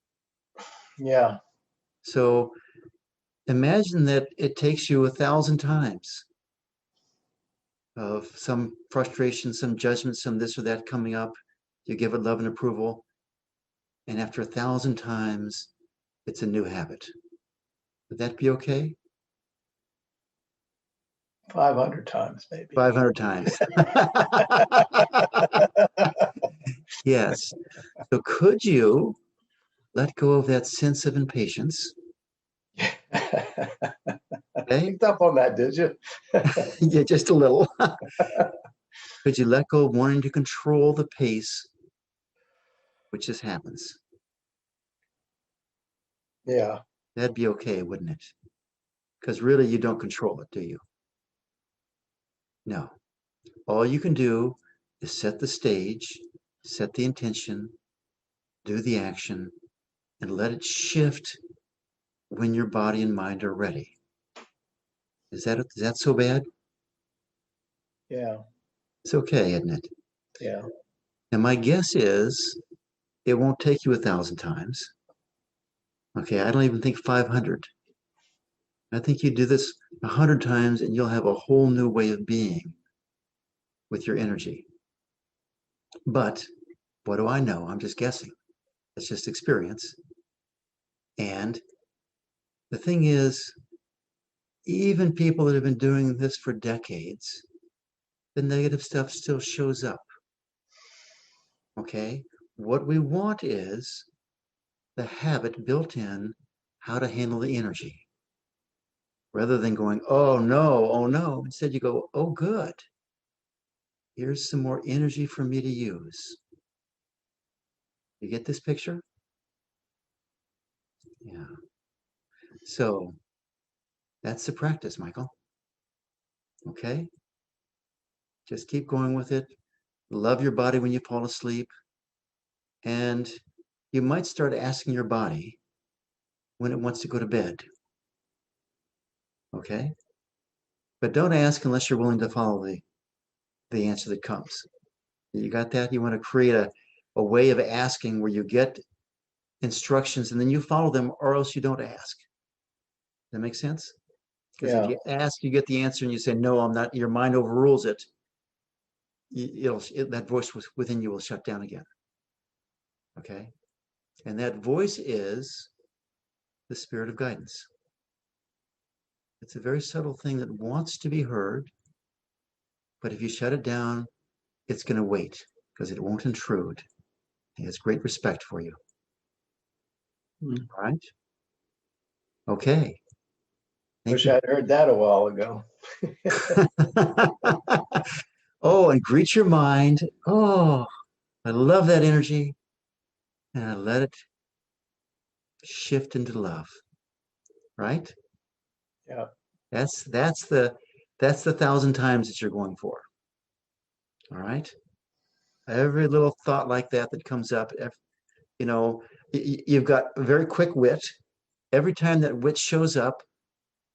Yeah. So imagine that it takes you 1,000 times of some frustration, some judgment, some this or that coming up. You give it love and approval. And after 1,000 times, it's a new habit. Would that be okay? 500 times, maybe. 500 times. Yes. So could you let go of that sense of impatience? Okay. Picked up on that, did you? Yeah, just a little. Could you let go of wanting to control the pace, which just happens? Yeah. That'd be okay, wouldn't it? Because really, you don't control it, do you? No. All you can do is set the stage, set the intention, do the action, and let it shift when your body and mind are ready. Is that so bad? Yeah. It's okay, isn't it? Yeah. And my guess is it won't take you 1,000 times. Okay, I don't even think 500. I think you do this 100 times and you'll have a whole new way of being with your energy. But what do I know? I'm just guessing. It's just experience. And the thing is, even people that have been doing this for decades, the negative stuff still shows up. Okay? What we want is the habit built in how to handle the energy. Rather than going, oh no, oh no. Instead, you go, oh good. Here's some more energy for me to use. You get this picture? Yeah. So that's the practice, Michael. Okay? Just keep going with it. Love your body when you fall asleep. And you might start asking your body when it wants to go to bed. Okay? But don't ask unless you're willing to follow the answer that comes. You got that? You want to create a way of asking where you get instructions and then you follow them, or else you don't ask. That make sense? Because if Yeah. you ask, you get the answer and you say, no, I'm not, your mind overrules it. That voice within you will shut down again. Okay? And that voice is the spirit of guidance. It's a very subtle thing that wants to be heard, but if you shut it down, it's going to wait because it won't intrude. It has great respect for you. All right? Okay. Thank Wish you. I'd heard that a while ago. Oh, and greet your mind. Oh, I love that energy. And I let it shift into love. Right? Yeah. That's the 1,000 times that you're going for. All right. Every little thought like that comes up, you know, you've got a very quick wit. Every time that wit shows up,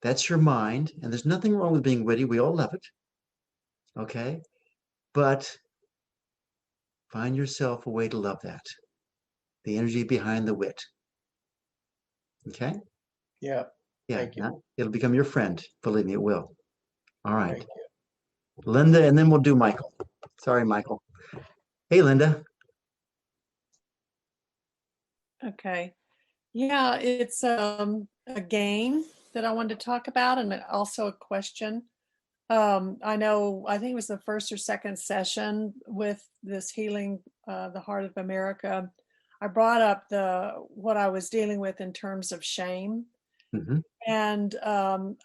that's your mind. And there's nothing wrong with being witty. We all love it. Okay. But find yourself a way to love that. The energy behind the wit. Okay. Yeah. Yeah. Thank you. It'll become your friend. Believe me, it will. All right. Thank you. Linda, and then we'll do Michael. Sorry, Michael. Hey, Linda. Okay. Yeah, it's a game that I wanted to talk about and also a question. I know, I think it was the first or second session with this healing the heart of America. I brought up what I was dealing with in terms of shame. Mm-hmm. And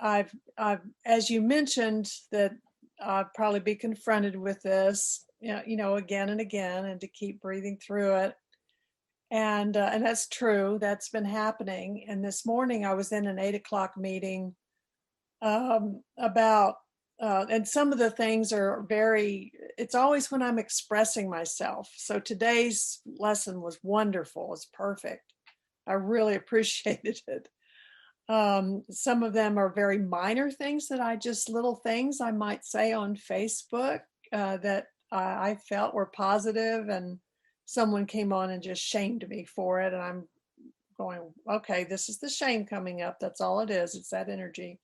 I've, as you mentioned, that I'd probably be confronted with this, again and again, and to keep breathing through it. And that's true. That's been happening. And this morning I was in an 8 o'clock meeting about, and some of the things are it's always when I'm expressing myself. So today's lesson was wonderful. It's perfect. I really appreciated it. Some of them are very minor things that little things I might say on Facebook that I felt were positive, and someone came on and just shamed me for it. And I'm going, okay, this is the shame coming up. That's all it is. It's that energy.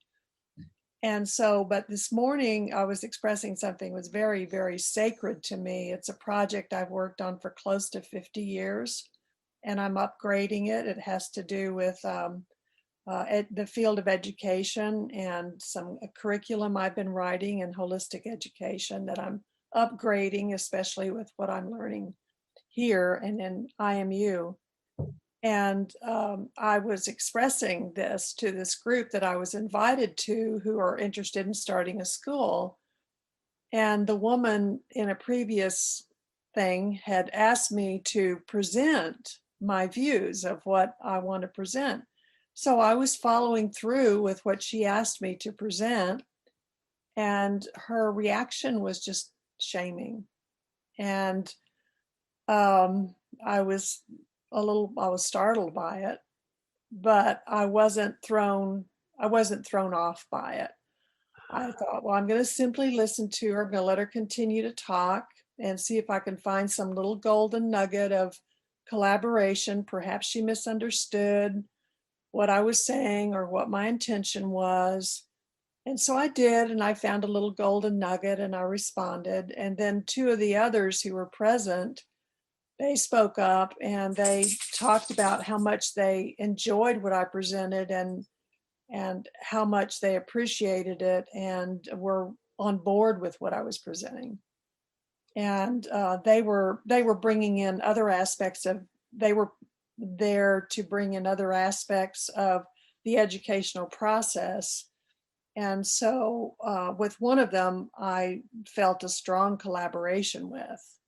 And so, but this morning I was expressing something that was very, very sacred to me. It's a project I've worked on for close to 50 years, and I'm upgrading it. It has to do with the field of education and a curriculum I've been writing in holistic education that I'm upgrading, especially with what I'm learning here and in IMU. And I was expressing this to this group that I was invited to who are interested in starting a school. And the woman in a previous thing had asked me to present my views of what I want to present. So I was following through with what she asked me to present, and her reaction was just shaming. And I was startled by it, but I wasn't thrown off by it. I thought, well, I'm going to simply listen to her. I'm going to let her continue to talk and see if I can find some little golden nugget of collaboration. Perhaps she misunderstood what I was saying or what my intention was. And so I did, and I found a little golden nugget and I responded. And then two of the others who were present, they spoke up and they talked about how much they enjoyed what I presented and how much they appreciated it and were on board with what I was presenting. And they were bringing in other aspects they were there to bring in other aspects of the educational process. And so with one of them, I felt a strong collaboration with.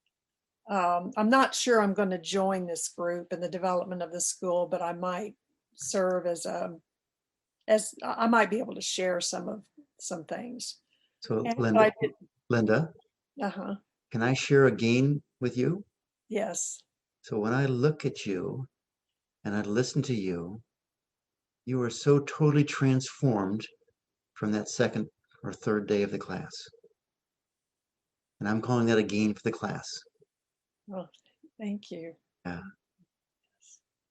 I'm not sure I'm going to join this group in the development of the school, but I might serve as I might be able to share some things. So And Linda, uh-huh. can I share a gain with you? Yes. So when I look at you and I listen to you, you are so totally transformed from that second or third day of the class. And I'm calling that a gain for the class. Oh, thank you. Yeah.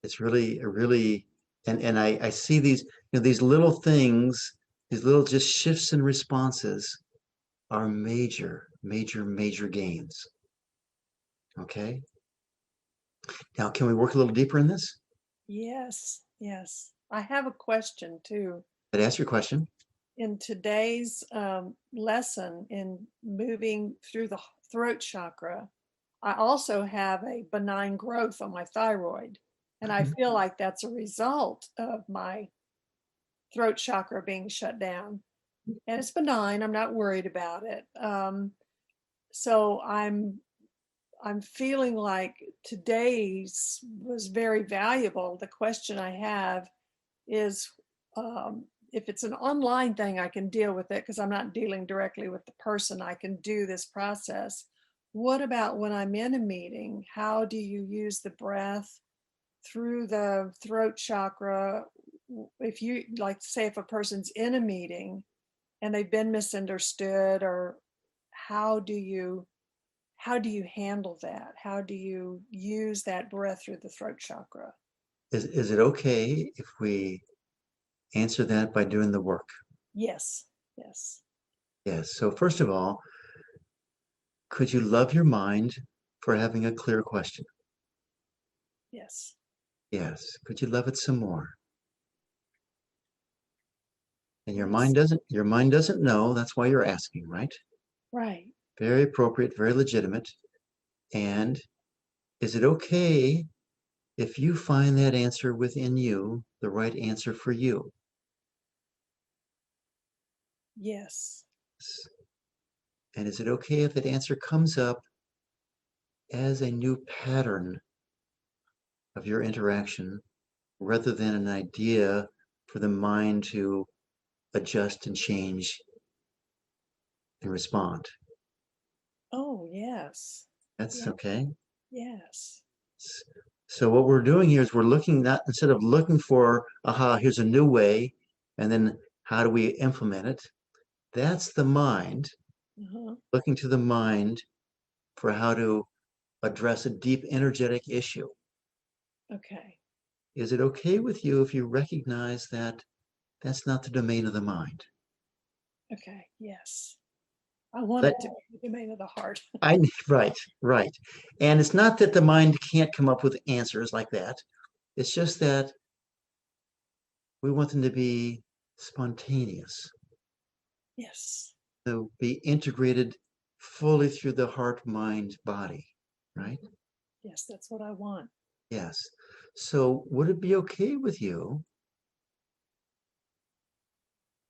It's really, and I see these, these little things, these little just shifts in responses are major, major, major gains. Okay. Now, can we work a little deeper in this? Yes. Yes. I have a question too. I'd ask your question. In today's lesson in moving through the throat chakra, I also have a benign growth on my thyroid. And I feel like that's a result of my throat chakra being shut down. And it's benign. I'm not worried about it. So I'm feeling like today's was very valuable. The question I have is if it's an online thing, I can deal with it because I'm not dealing directly with the person. I can do this process. What about when I'm in a meeting? How do you use the breath through the throat chakra? If you like, say, if a person's in a meeting and they've been misunderstood, or how do you handle that? How do you use that breath through the throat chakra? Is it okay if we answer that by doing the work? Yes. Yes. Yes. So first of all, could you love your mind for having a clear question? Yes. Yes. Could you love it some more? And your Yes. mind doesn't know. That's why you're asking, right? Right. Very appropriate, very legitimate. And is it okay if you find that answer within you, the right answer for you? Yes. And is it okay if that answer comes up as a new pattern of your interaction rather than an idea for the mind to adjust and change and respond. Oh, yes. That's Yeah. okay. Yes. So what we're doing here is we're looking, not instead of looking for, aha, here's a new way, and then how do we implement it? That's the mind, Uh-huh. looking to the mind for how to address a deep energetic issue. Okay. Is it okay with you if you recognize that that's not the domain of the mind? Okay. Yes. I want But it to be the domain of the heart. right, right. And it's not that the mind can't come up with answers like that. It's just that we want them to be spontaneous, Yes. to be integrated fully through the heart, mind, body, right? Yes, that's what I want. Yes. So would it be okay with you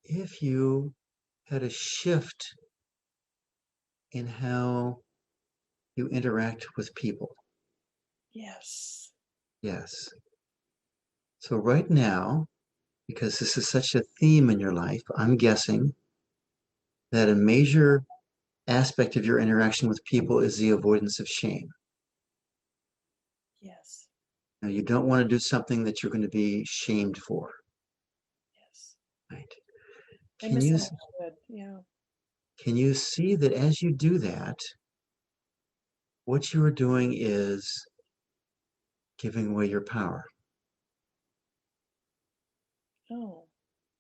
if you had a shift in how you interact with people? Yes. Yes. So right now, because this is such a theme in your life, I'm guessing that a major aspect of your interaction with people is the avoidance of shame. Yes. Now, you don't want to do something that you're going to be shamed for, Yes. right? And Can you misunderstood. Yeah. can you see that as you do that, what you are doing is giving away your power? Oh.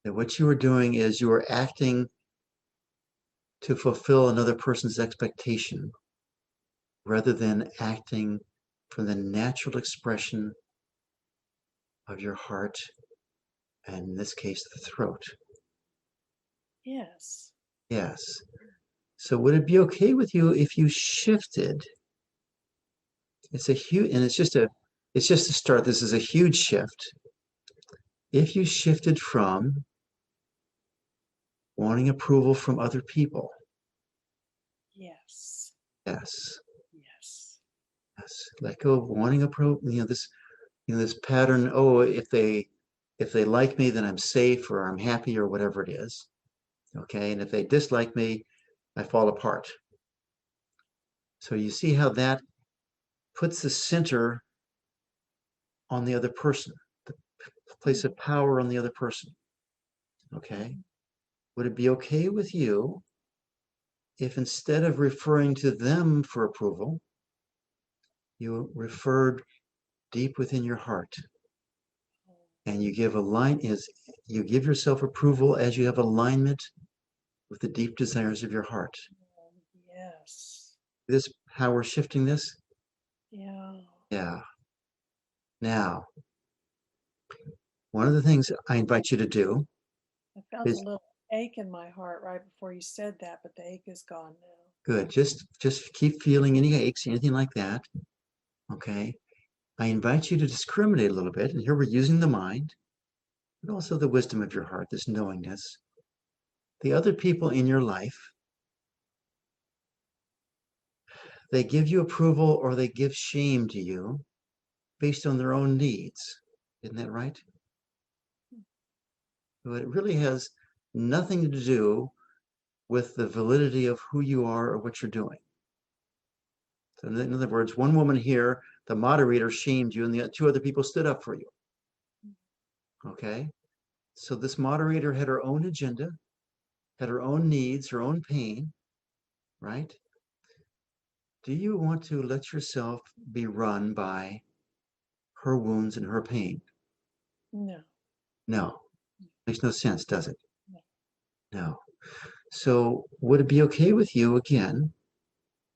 That what you are doing is you are acting to fulfill another person's expectation rather than acting from the natural expression of your heart, and in this case, the throat. Yes. Yes. So would it be okay with you if you shifted? It's a huge, and it's just a start. This is a huge shift. If you shifted from wanting approval from other people, Yes. yes, Yes. yes, let go of wanting approval. This pattern. Oh, if they like me, then I'm safe or I'm happy or whatever it is. Okay, and if they dislike me, I fall apart. So you see how that puts the center on the other person, the place of power on the other person. Okay, would it be okay with you if instead of referring to them for approval, you referred deep within your heart and you you give yourself approval as you have alignment with the deep desires of your heart? Yes. This how we're shifting this? Yeah. Yeah. Now, one of the things I invite you to do I felt a is little ache in my heart right before you said that, but the ache is gone now. good. Just keep feeling any aches, anything like that. Okay. I invite you to discriminate a little bit. And here we're using the mind, but also the wisdom of your heart, this knowingness. The other people in your life, they give you approval or they give shame to you based on their own needs. Isn't that right? So it really has nothing to do with the validity of who you are or what you're doing. So in other words, one woman here, the moderator shamed you and the two other people stood up for you. Okay. So this moderator had her own agenda, had her own needs, her own pain, right? Do you want to let yourself be run by her wounds and her pain? No. No. Makes no sense, does it? No. No. So would it be okay with you again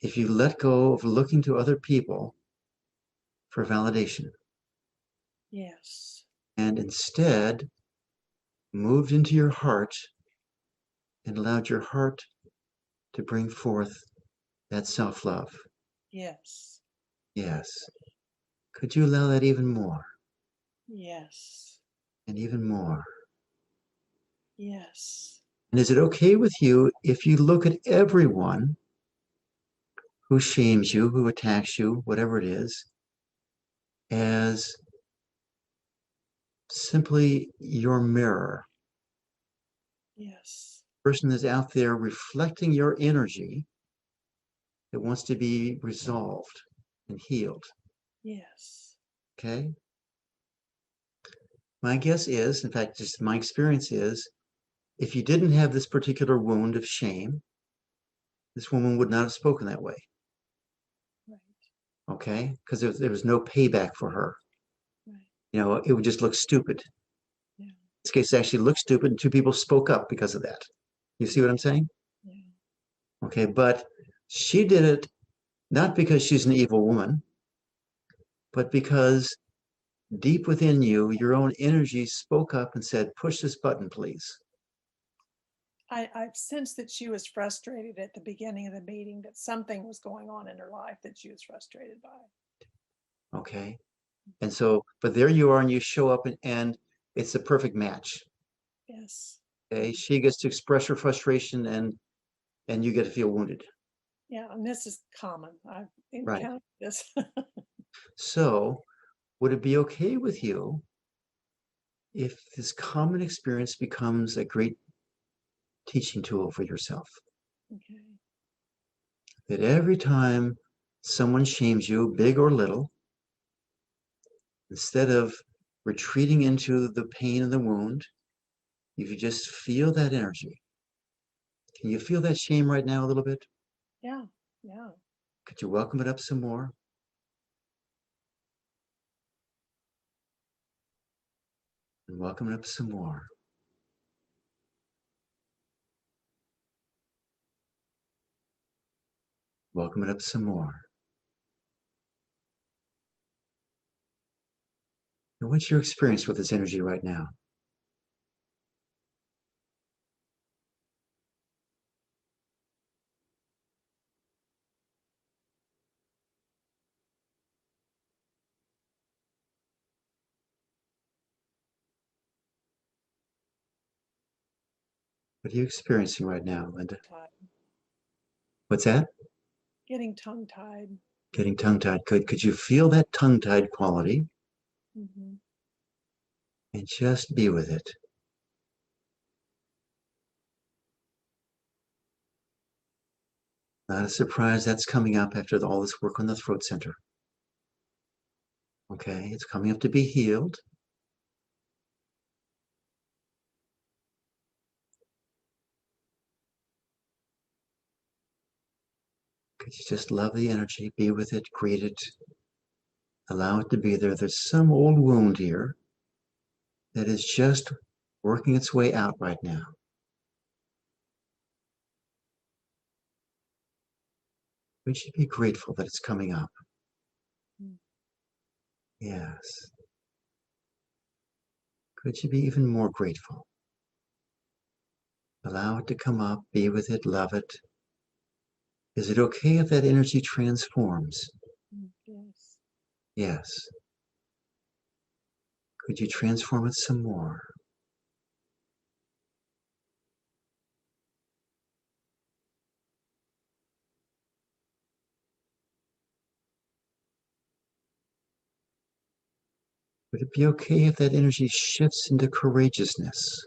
if you let go of looking to other people for validation Yes. and instead moved into your heart and allowed your heart to bring forth that self-love? Yes. Yes. Could you allow that even more Yes. and even more? Yes. And is it okay with you if you look at everyone who shames you, who attacks you, whatever it is, as simply your mirror. Yes. Person is out there reflecting your energy that wants to be resolved and healed. Yes. Okay. My guess is, in fact, just my experience is, if you didn't have this particular wound of shame, this woman would not have spoken that way. Right. Okay. Because there was no payback for her. Right. You know, it would just look stupid. Yeah. In this case, it actually looked stupid, and two people spoke up because of that. You see what I'm saying? Yeah. Okay. But she did it not because she's an evil woman, but because deep within you, your own energy spoke up and said, push this button, please. I've sensed that she was frustrated at the beginning of the meeting, that something was going on in her life that she was frustrated by. Okay. And so, but there you are, and you show up, and it's a perfect match. Yes. Okay. She gets to express her frustration, and you get to feel wounded. Yeah. And this is common. I've Right. encountered this. So, would it be okay with you if this common experience becomes a great teaching tool for yourself? Okay. That every time someone shames you, big or little, instead of retreating into the pain and the wound, if you just feel that energy. Can you feel that shame right now a little bit? Yeah. Yeah. Could you welcome it up some more? And welcome it up some more. Welcome it up some more. And what's your experience with this energy right now? What are you experiencing right now, Linda? What's that? Getting tongue tied. Getting tongue-tied. Could you feel that tongue-tied quality? Mm-hmm. And just be with it. Not a surprise that's coming up after all this work on the throat center. Okay, it's coming up to be healed. Could you just love the energy, be with it, create it, allow it to be there. There's some old wound here that is just working its way out right now. We should be grateful that it's coming up. Mm. Yes. Could you be even more grateful? Allow it to come up, be with it, love it. Is it okay if that energy transforms? Yes. Yes. Could you transform it some more? Would it be okay if that energy shifts into courageousness?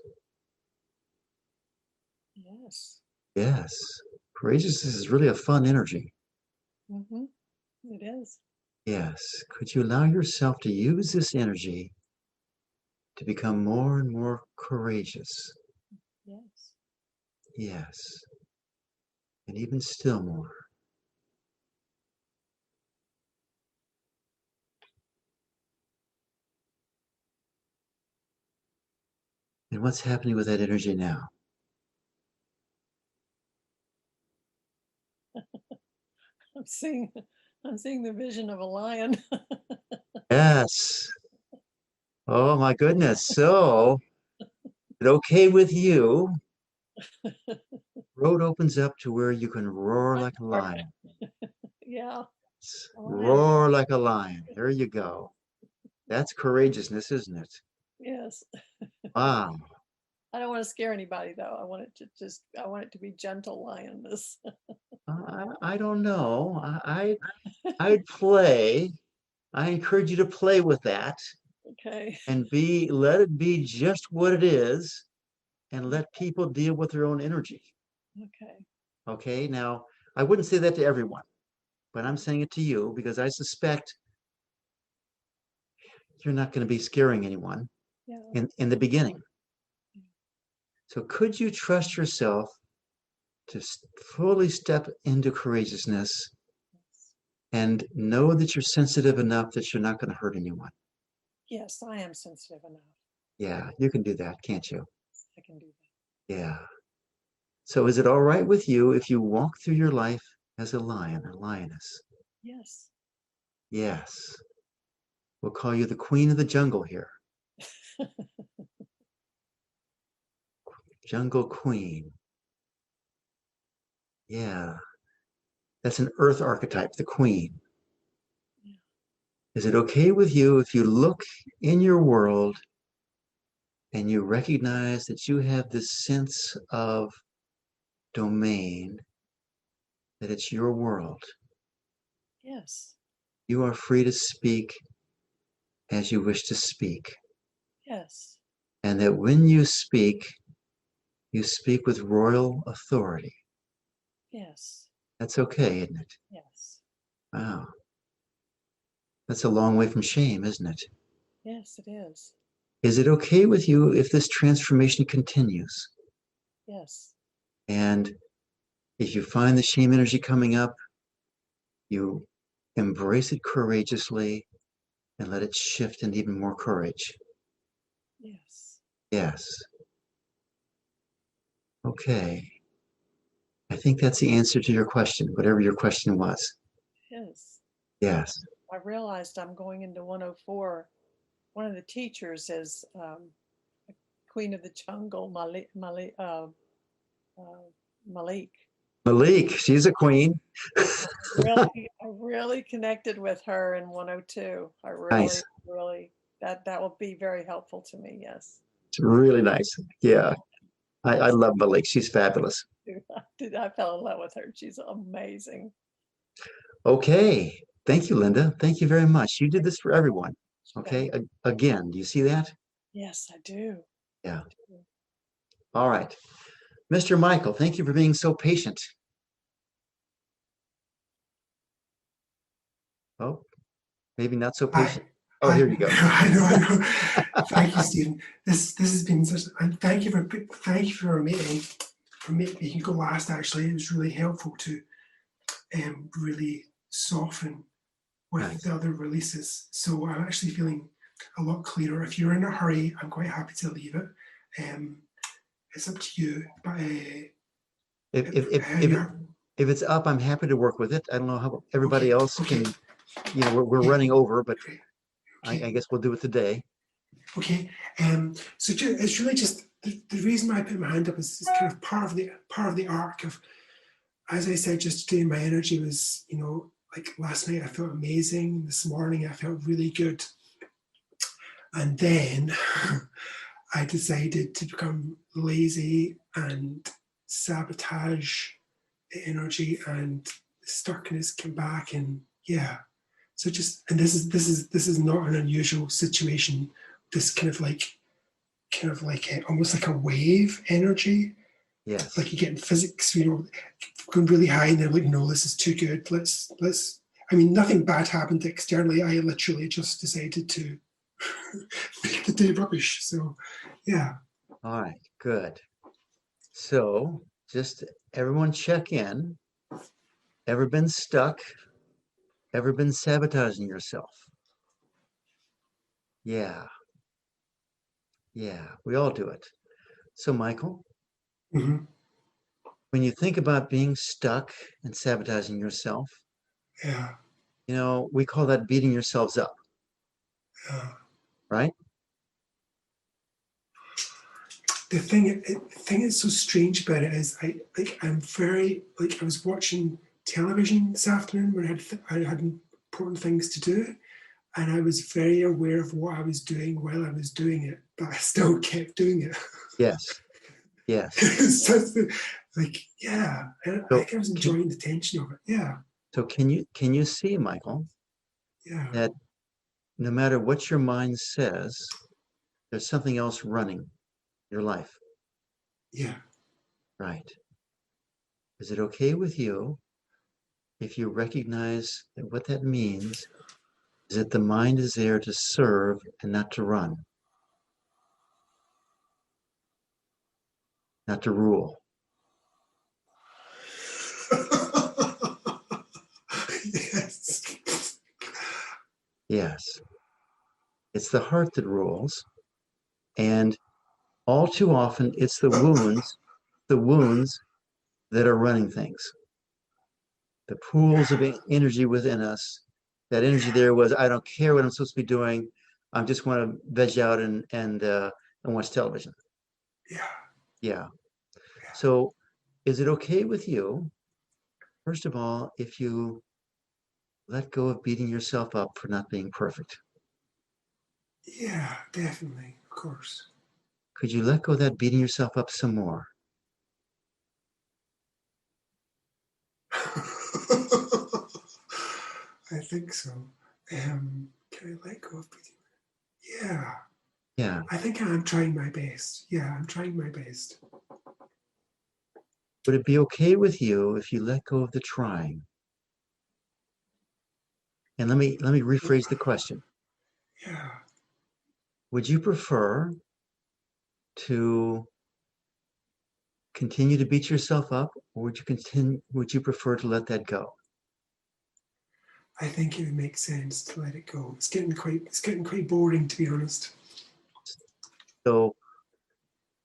Yes. Yes. Courageousness is really a fun energy. Mm-hmm. It is. Yes. Could you allow yourself to use this energy to become more and more courageous? Yes. Yes. And even still more. And what's happening with that energy now? I'm seeing the vision of a lion. Yes. Oh my goodness. So, is it okay with you? Road opens up to where you can roar like a lion. Yeah. A lion. Roar like a lion. There you go. That's courageousness, isn't it? Yes. Wow. I don't want to scare anybody though. I want it to be gentle lioness. I don't know. I'd play. I encourage you to play with that. Okay. and let it be just what it is, and let people deal with their own energy. Okay. Okay. Now, I wouldn't say that to everyone, but I'm saying it to you because I suspect you're not going to be scaring anyone Yeah. in the beginning. So could you trust yourself to fully step into courageousness and know that you're sensitive enough that you're not going to hurt anyone? Yes, I am sensitive enough. Yeah, you can do that, can't you? I can do that. Yeah. So is it all right with you if you walk through your life as a lion or lioness? Yes. Yes. We'll call you the queen of the jungle here. Jungle queen. Yeah. That's an earth archetype, the queen. Yeah. Is it okay with you if you look in your world and you recognize that you have this sense of domain, that it's your world? Yes. You are free to speak as you wish to speak. Yes. And that when you speak with royal authority. Yes. That's okay, isn't it? Yes. Wow. That's a long way from shame, isn't it? Yes, it is. Is it okay with you if this transformation continues? Yes. And if you find the shame energy coming up, you embrace it courageously and let it shift into even more courage. Yes. Yes. Okay. I think that's the answer to your question, whatever your question was. Yes. Yes. I realized I'm going into 104. One of the teachers is Queen of the Jungle, Malik. Malik, she's a queen. I really connected with her in 102. I Nice. really, that will be very helpful to me. Yes. It's really nice. Yeah. I love Malik. She's fabulous. I fell in love with her. She's amazing. Okay. Thank you, Linda. Thank you very much. You did this for everyone. Okay. Okay. Again, do you see that? Yes, I do. Yeah. All right. Mr. Michael, thank you for being so patient. Oh, maybe not so patient. Oh, here you go. I know. Thank you, Stephen. This has been such. And thank you for making me go last. Actually, it was really helpful to really soften with Nice. the other releases. So I'm actually feeling a lot clearer. If you're in a hurry, I'm quite happy to leave it. It's up to you. But If it's up, I'm happy to work with it. I don't know how everybody Okay, else okay. can. We're running over, but Great. I Okay. guess we'll do it today. Okay. So it's really just the reason why I put my hand up is kind of part of the arc of, as I said, just today my energy was, like last night I felt amazing. This morning I felt really good. And then I decided to become lazy and sabotage the energy, and stuckness came back, and yeah. So and this is not an unusual situation. This kind of like almost like a wave energy. Yes. Like you get in physics, going really high, and they're like, no, this is too good. Let's. I mean, nothing bad happened externally. I literally just decided to make the day rubbish. So, yeah. All right. Good. So just everyone check in. Ever been stuck? Ever been sabotaging yourself? Yeah. Yeah. We all do it. So, Michael, Mm-hmm. when you think about being stuck and sabotaging yourself, Yeah. we call that beating yourselves up, Yeah. right? The thing that's so strange about it is I'm very I was watching television this afternoon where I had important things to do, and I was very aware of what I was doing while I was doing it, but I still kept doing it. Yes. Yes. Yeah, I So think I was enjoying the tension of it. Yeah, so can you see, Michael, yeah, that no matter what your mind says, there's something else running your life. Yeah. Right. Is it okay with you if you recognize that what that means is that the mind is there to serve and not to run, not to rule? Yes. Yes. It's the heart that rules. And all too often, it's the wounds that are running things. The pools of energy within us, that energy there was, I don't care what I'm supposed to be doing. I just want to veg out and watch television. Yeah. Yeah. So is it okay with you, first of all, if you let go of beating yourself up for not being perfect? Yeah, definitely. Of course. Could you let go of that beating yourself up some more? I think so. Can I let go of breathing? Yeah. Yeah. I think I'm trying my best. Yeah, I'm trying my best. Would it be okay with you if you let go of the trying? And let me rephrase the question. Yeah. Would you prefer to continue to beat yourself up, or would you prefer to let that go? I think it would make sense to let it go. It's getting quite boring, to be honest. So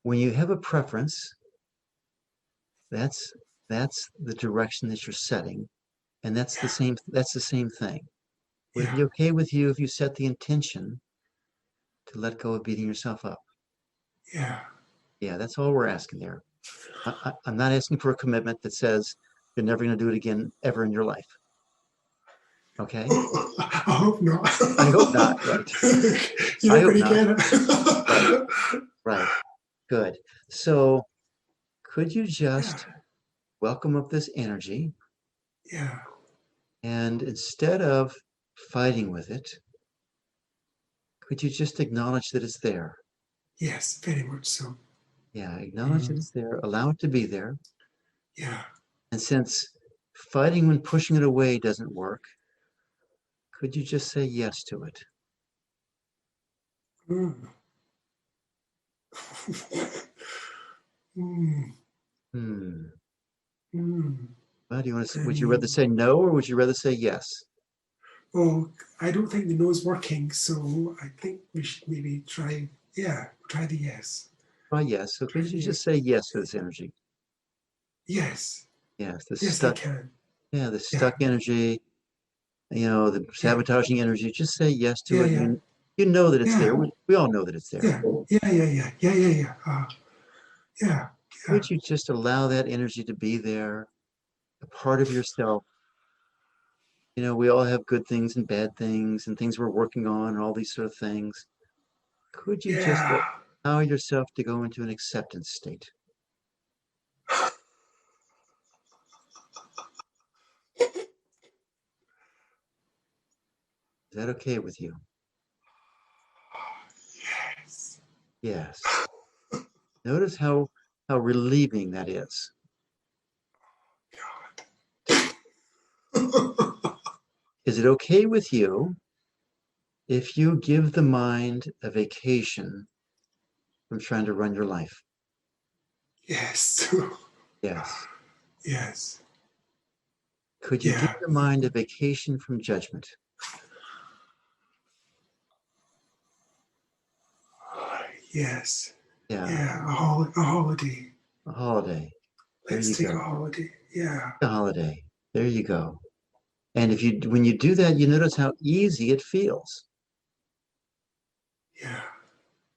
when you have a preference, that's the direction that you're setting, and that's the same thing. Would it Yeah. be okay with you if you set the intention to let go of beating yourself up? Yeah. Yeah, that's all we're asking there. I'm not asking for a commitment that says you're never going to do it again ever in your life. Okay? I hope not. I hope not. Right. You're I not hope going to not. get it. Right. Right. Good. So could you Yeah. just welcome up this energy, Yeah. and instead of fighting with it, could you just acknowledge that it's there? Yes, very much so. Yeah, acknowledge that it's there, allow it to be there. Yeah. And since fighting when pushing it away doesn't work, could you just say yes to it? Mm. Mm. Hmm. Mm. Well, do you want to, I would you rather mean, say no, or would you rather say yes? well, I don't think the no's working, so I think we should maybe try. Yeah, try the yes. Try yes. So Try could the you just yes. say yes to this energy? Yes. Yes, Yes, I can. the Yeah. stuck energy, the Yeah. sabotaging energy. Just say yes to Yeah. it. Yeah. You know that it's there. Yeah. We all know that it's there. Yeah. Yeah. Yeah. Yeah. Yeah. Yeah. Yeah. Yeah. Yeah. Would you just allow that energy to be there, a part of yourself? We all have good things and bad things and things we're working on and all these sort of things. Could you just Yeah. allow yourself to go into an acceptance state? Is that okay with you? Yes. Yes. Notice how relieving that is. God. Is it okay with you if you give the mind a vacation from trying to run your life? Yes. Yes. Yes. Could you give Yeah. your mind a vacation from judgment? Yes. Yeah. Yeah. A holiday. A holiday. There Let's you take a go. holiday. Yeah. A holiday. There you go. And when you do that, you notice how easy it feels. Yeah.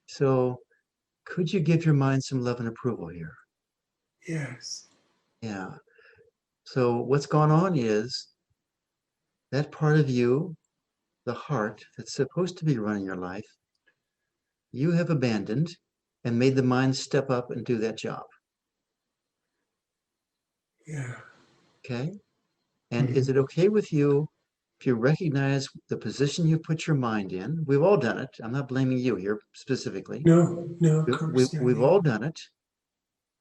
So could you give your mind some love and approval here? Yes. Yeah. So what's gone on is that part of you, the heart that's supposed to be running your life, you have abandoned and made the mind step up and do that job. Yeah. Okay. And Mm-hmm. is it okay with you if you recognize the position you put your mind in, we've all done it. I'm not blaming you here specifically. No, of course. We've all done it.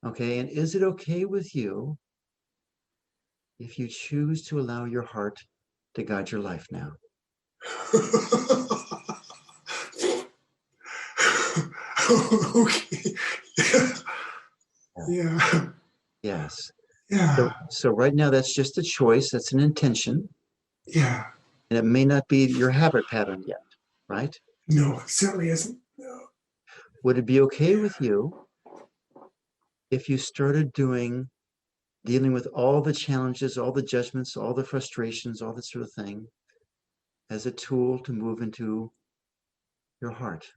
Okay. And is it okay with you if you choose to allow your heart to guide your life now? Okay. Yeah. Yes. Yeah. So right now, that's just a choice. That's an intention. Yeah. And it may not be your habit pattern yet, right? No, it certainly isn't. No. Would it be okay with you if you started dealing with all the challenges, all the judgments, all the frustrations, all that sort of thing as a tool to move into your heart?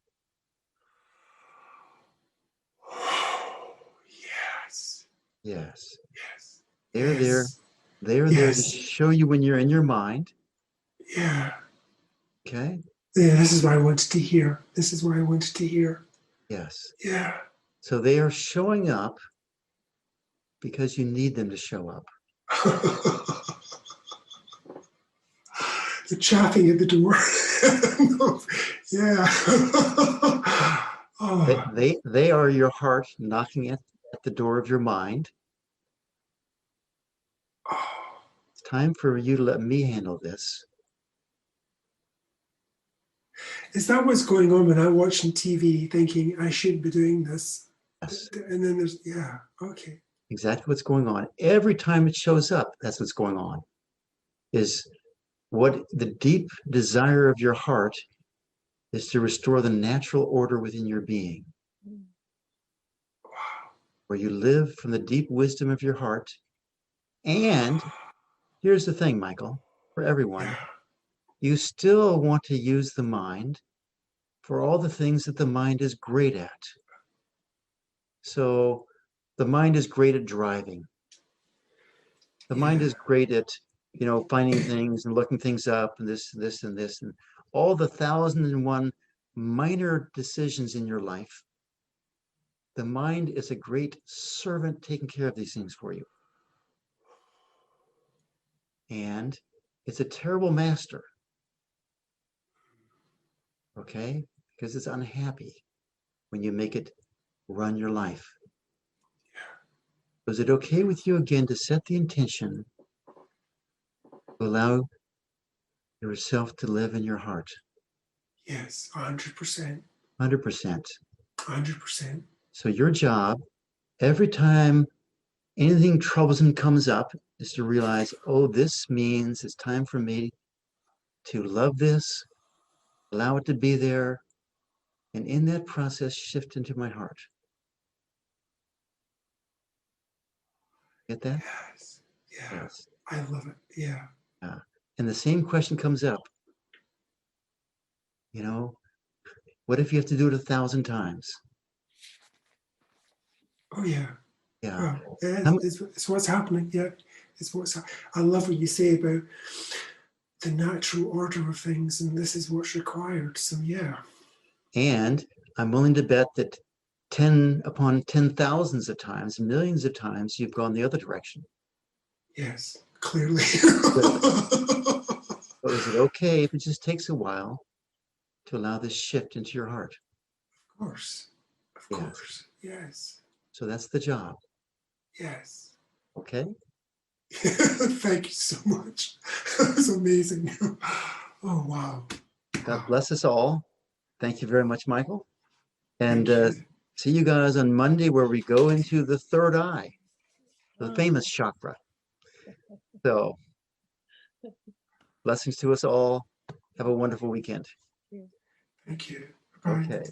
Yes. Yes. Yes. They're there. Yes. They're there to Yes. show you when you're in your mind. Yeah. Okay. Yeah, this is what I wanted to hear. This is what I wanted to hear. Yes. Yeah. So they are showing up because you need them to show up. The chapping at the door. Yeah. Oh. They are your heart knocking at the door of your mind. It's time for you to let me handle this. Is that what's going on when I'm watching TV thinking I should be doing this? Yes. And then there's, yeah, okay. Exactly what's going on. Every time it shows up, that's what's going on. Is what the deep desire of your heart is to restore the natural order within your being, where you live from the deep wisdom of your heart. And here's the thing, Michael, for everyone, Yeah. you still want to use the mind for all the things that the mind is great at. So the mind is great at driving. The mind is great at, finding things and looking things up and this, and all the 1,001 minor decisions in your life. The mind is a great servant taking care of these things for you. And it's a terrible master. Okay? Because it's unhappy when you make it run your life. Was it okay with you again to set the intention to allow yourself to live in your heart? Yes, 100%. 100%. 100%. So your job, every time anything troublesome comes up, is to realize, oh, this means it's time for me to love this, allow it to be there, and in that process, shift into my heart. Get that? Yes. Yeah. Yes. I love it. Yeah. And the same question comes up. What if you have to do it 1,000 times? Oh, yeah. Yeah. Well, it's what's happening. Yeah. I love what you say about the natural order of things, and this is what's required. So, yeah. And I'm willing to bet that 10 upon 10,000s of times, millions of times, you've gone the other direction. Yes, clearly. So is it okay if it just takes a while to allow this shift into your heart? Of course. Of Yes. course. Yes. So that's the job. Yes. Okay. Thank you so much. That was amazing. Oh, wow. God bless us all. Thank you very much, Michael. And Thank you. see you guys on Monday, where we go into the third eye, the famous chakra. So blessings to us all. Have a wonderful weekend. Thank you. Bye. Okay.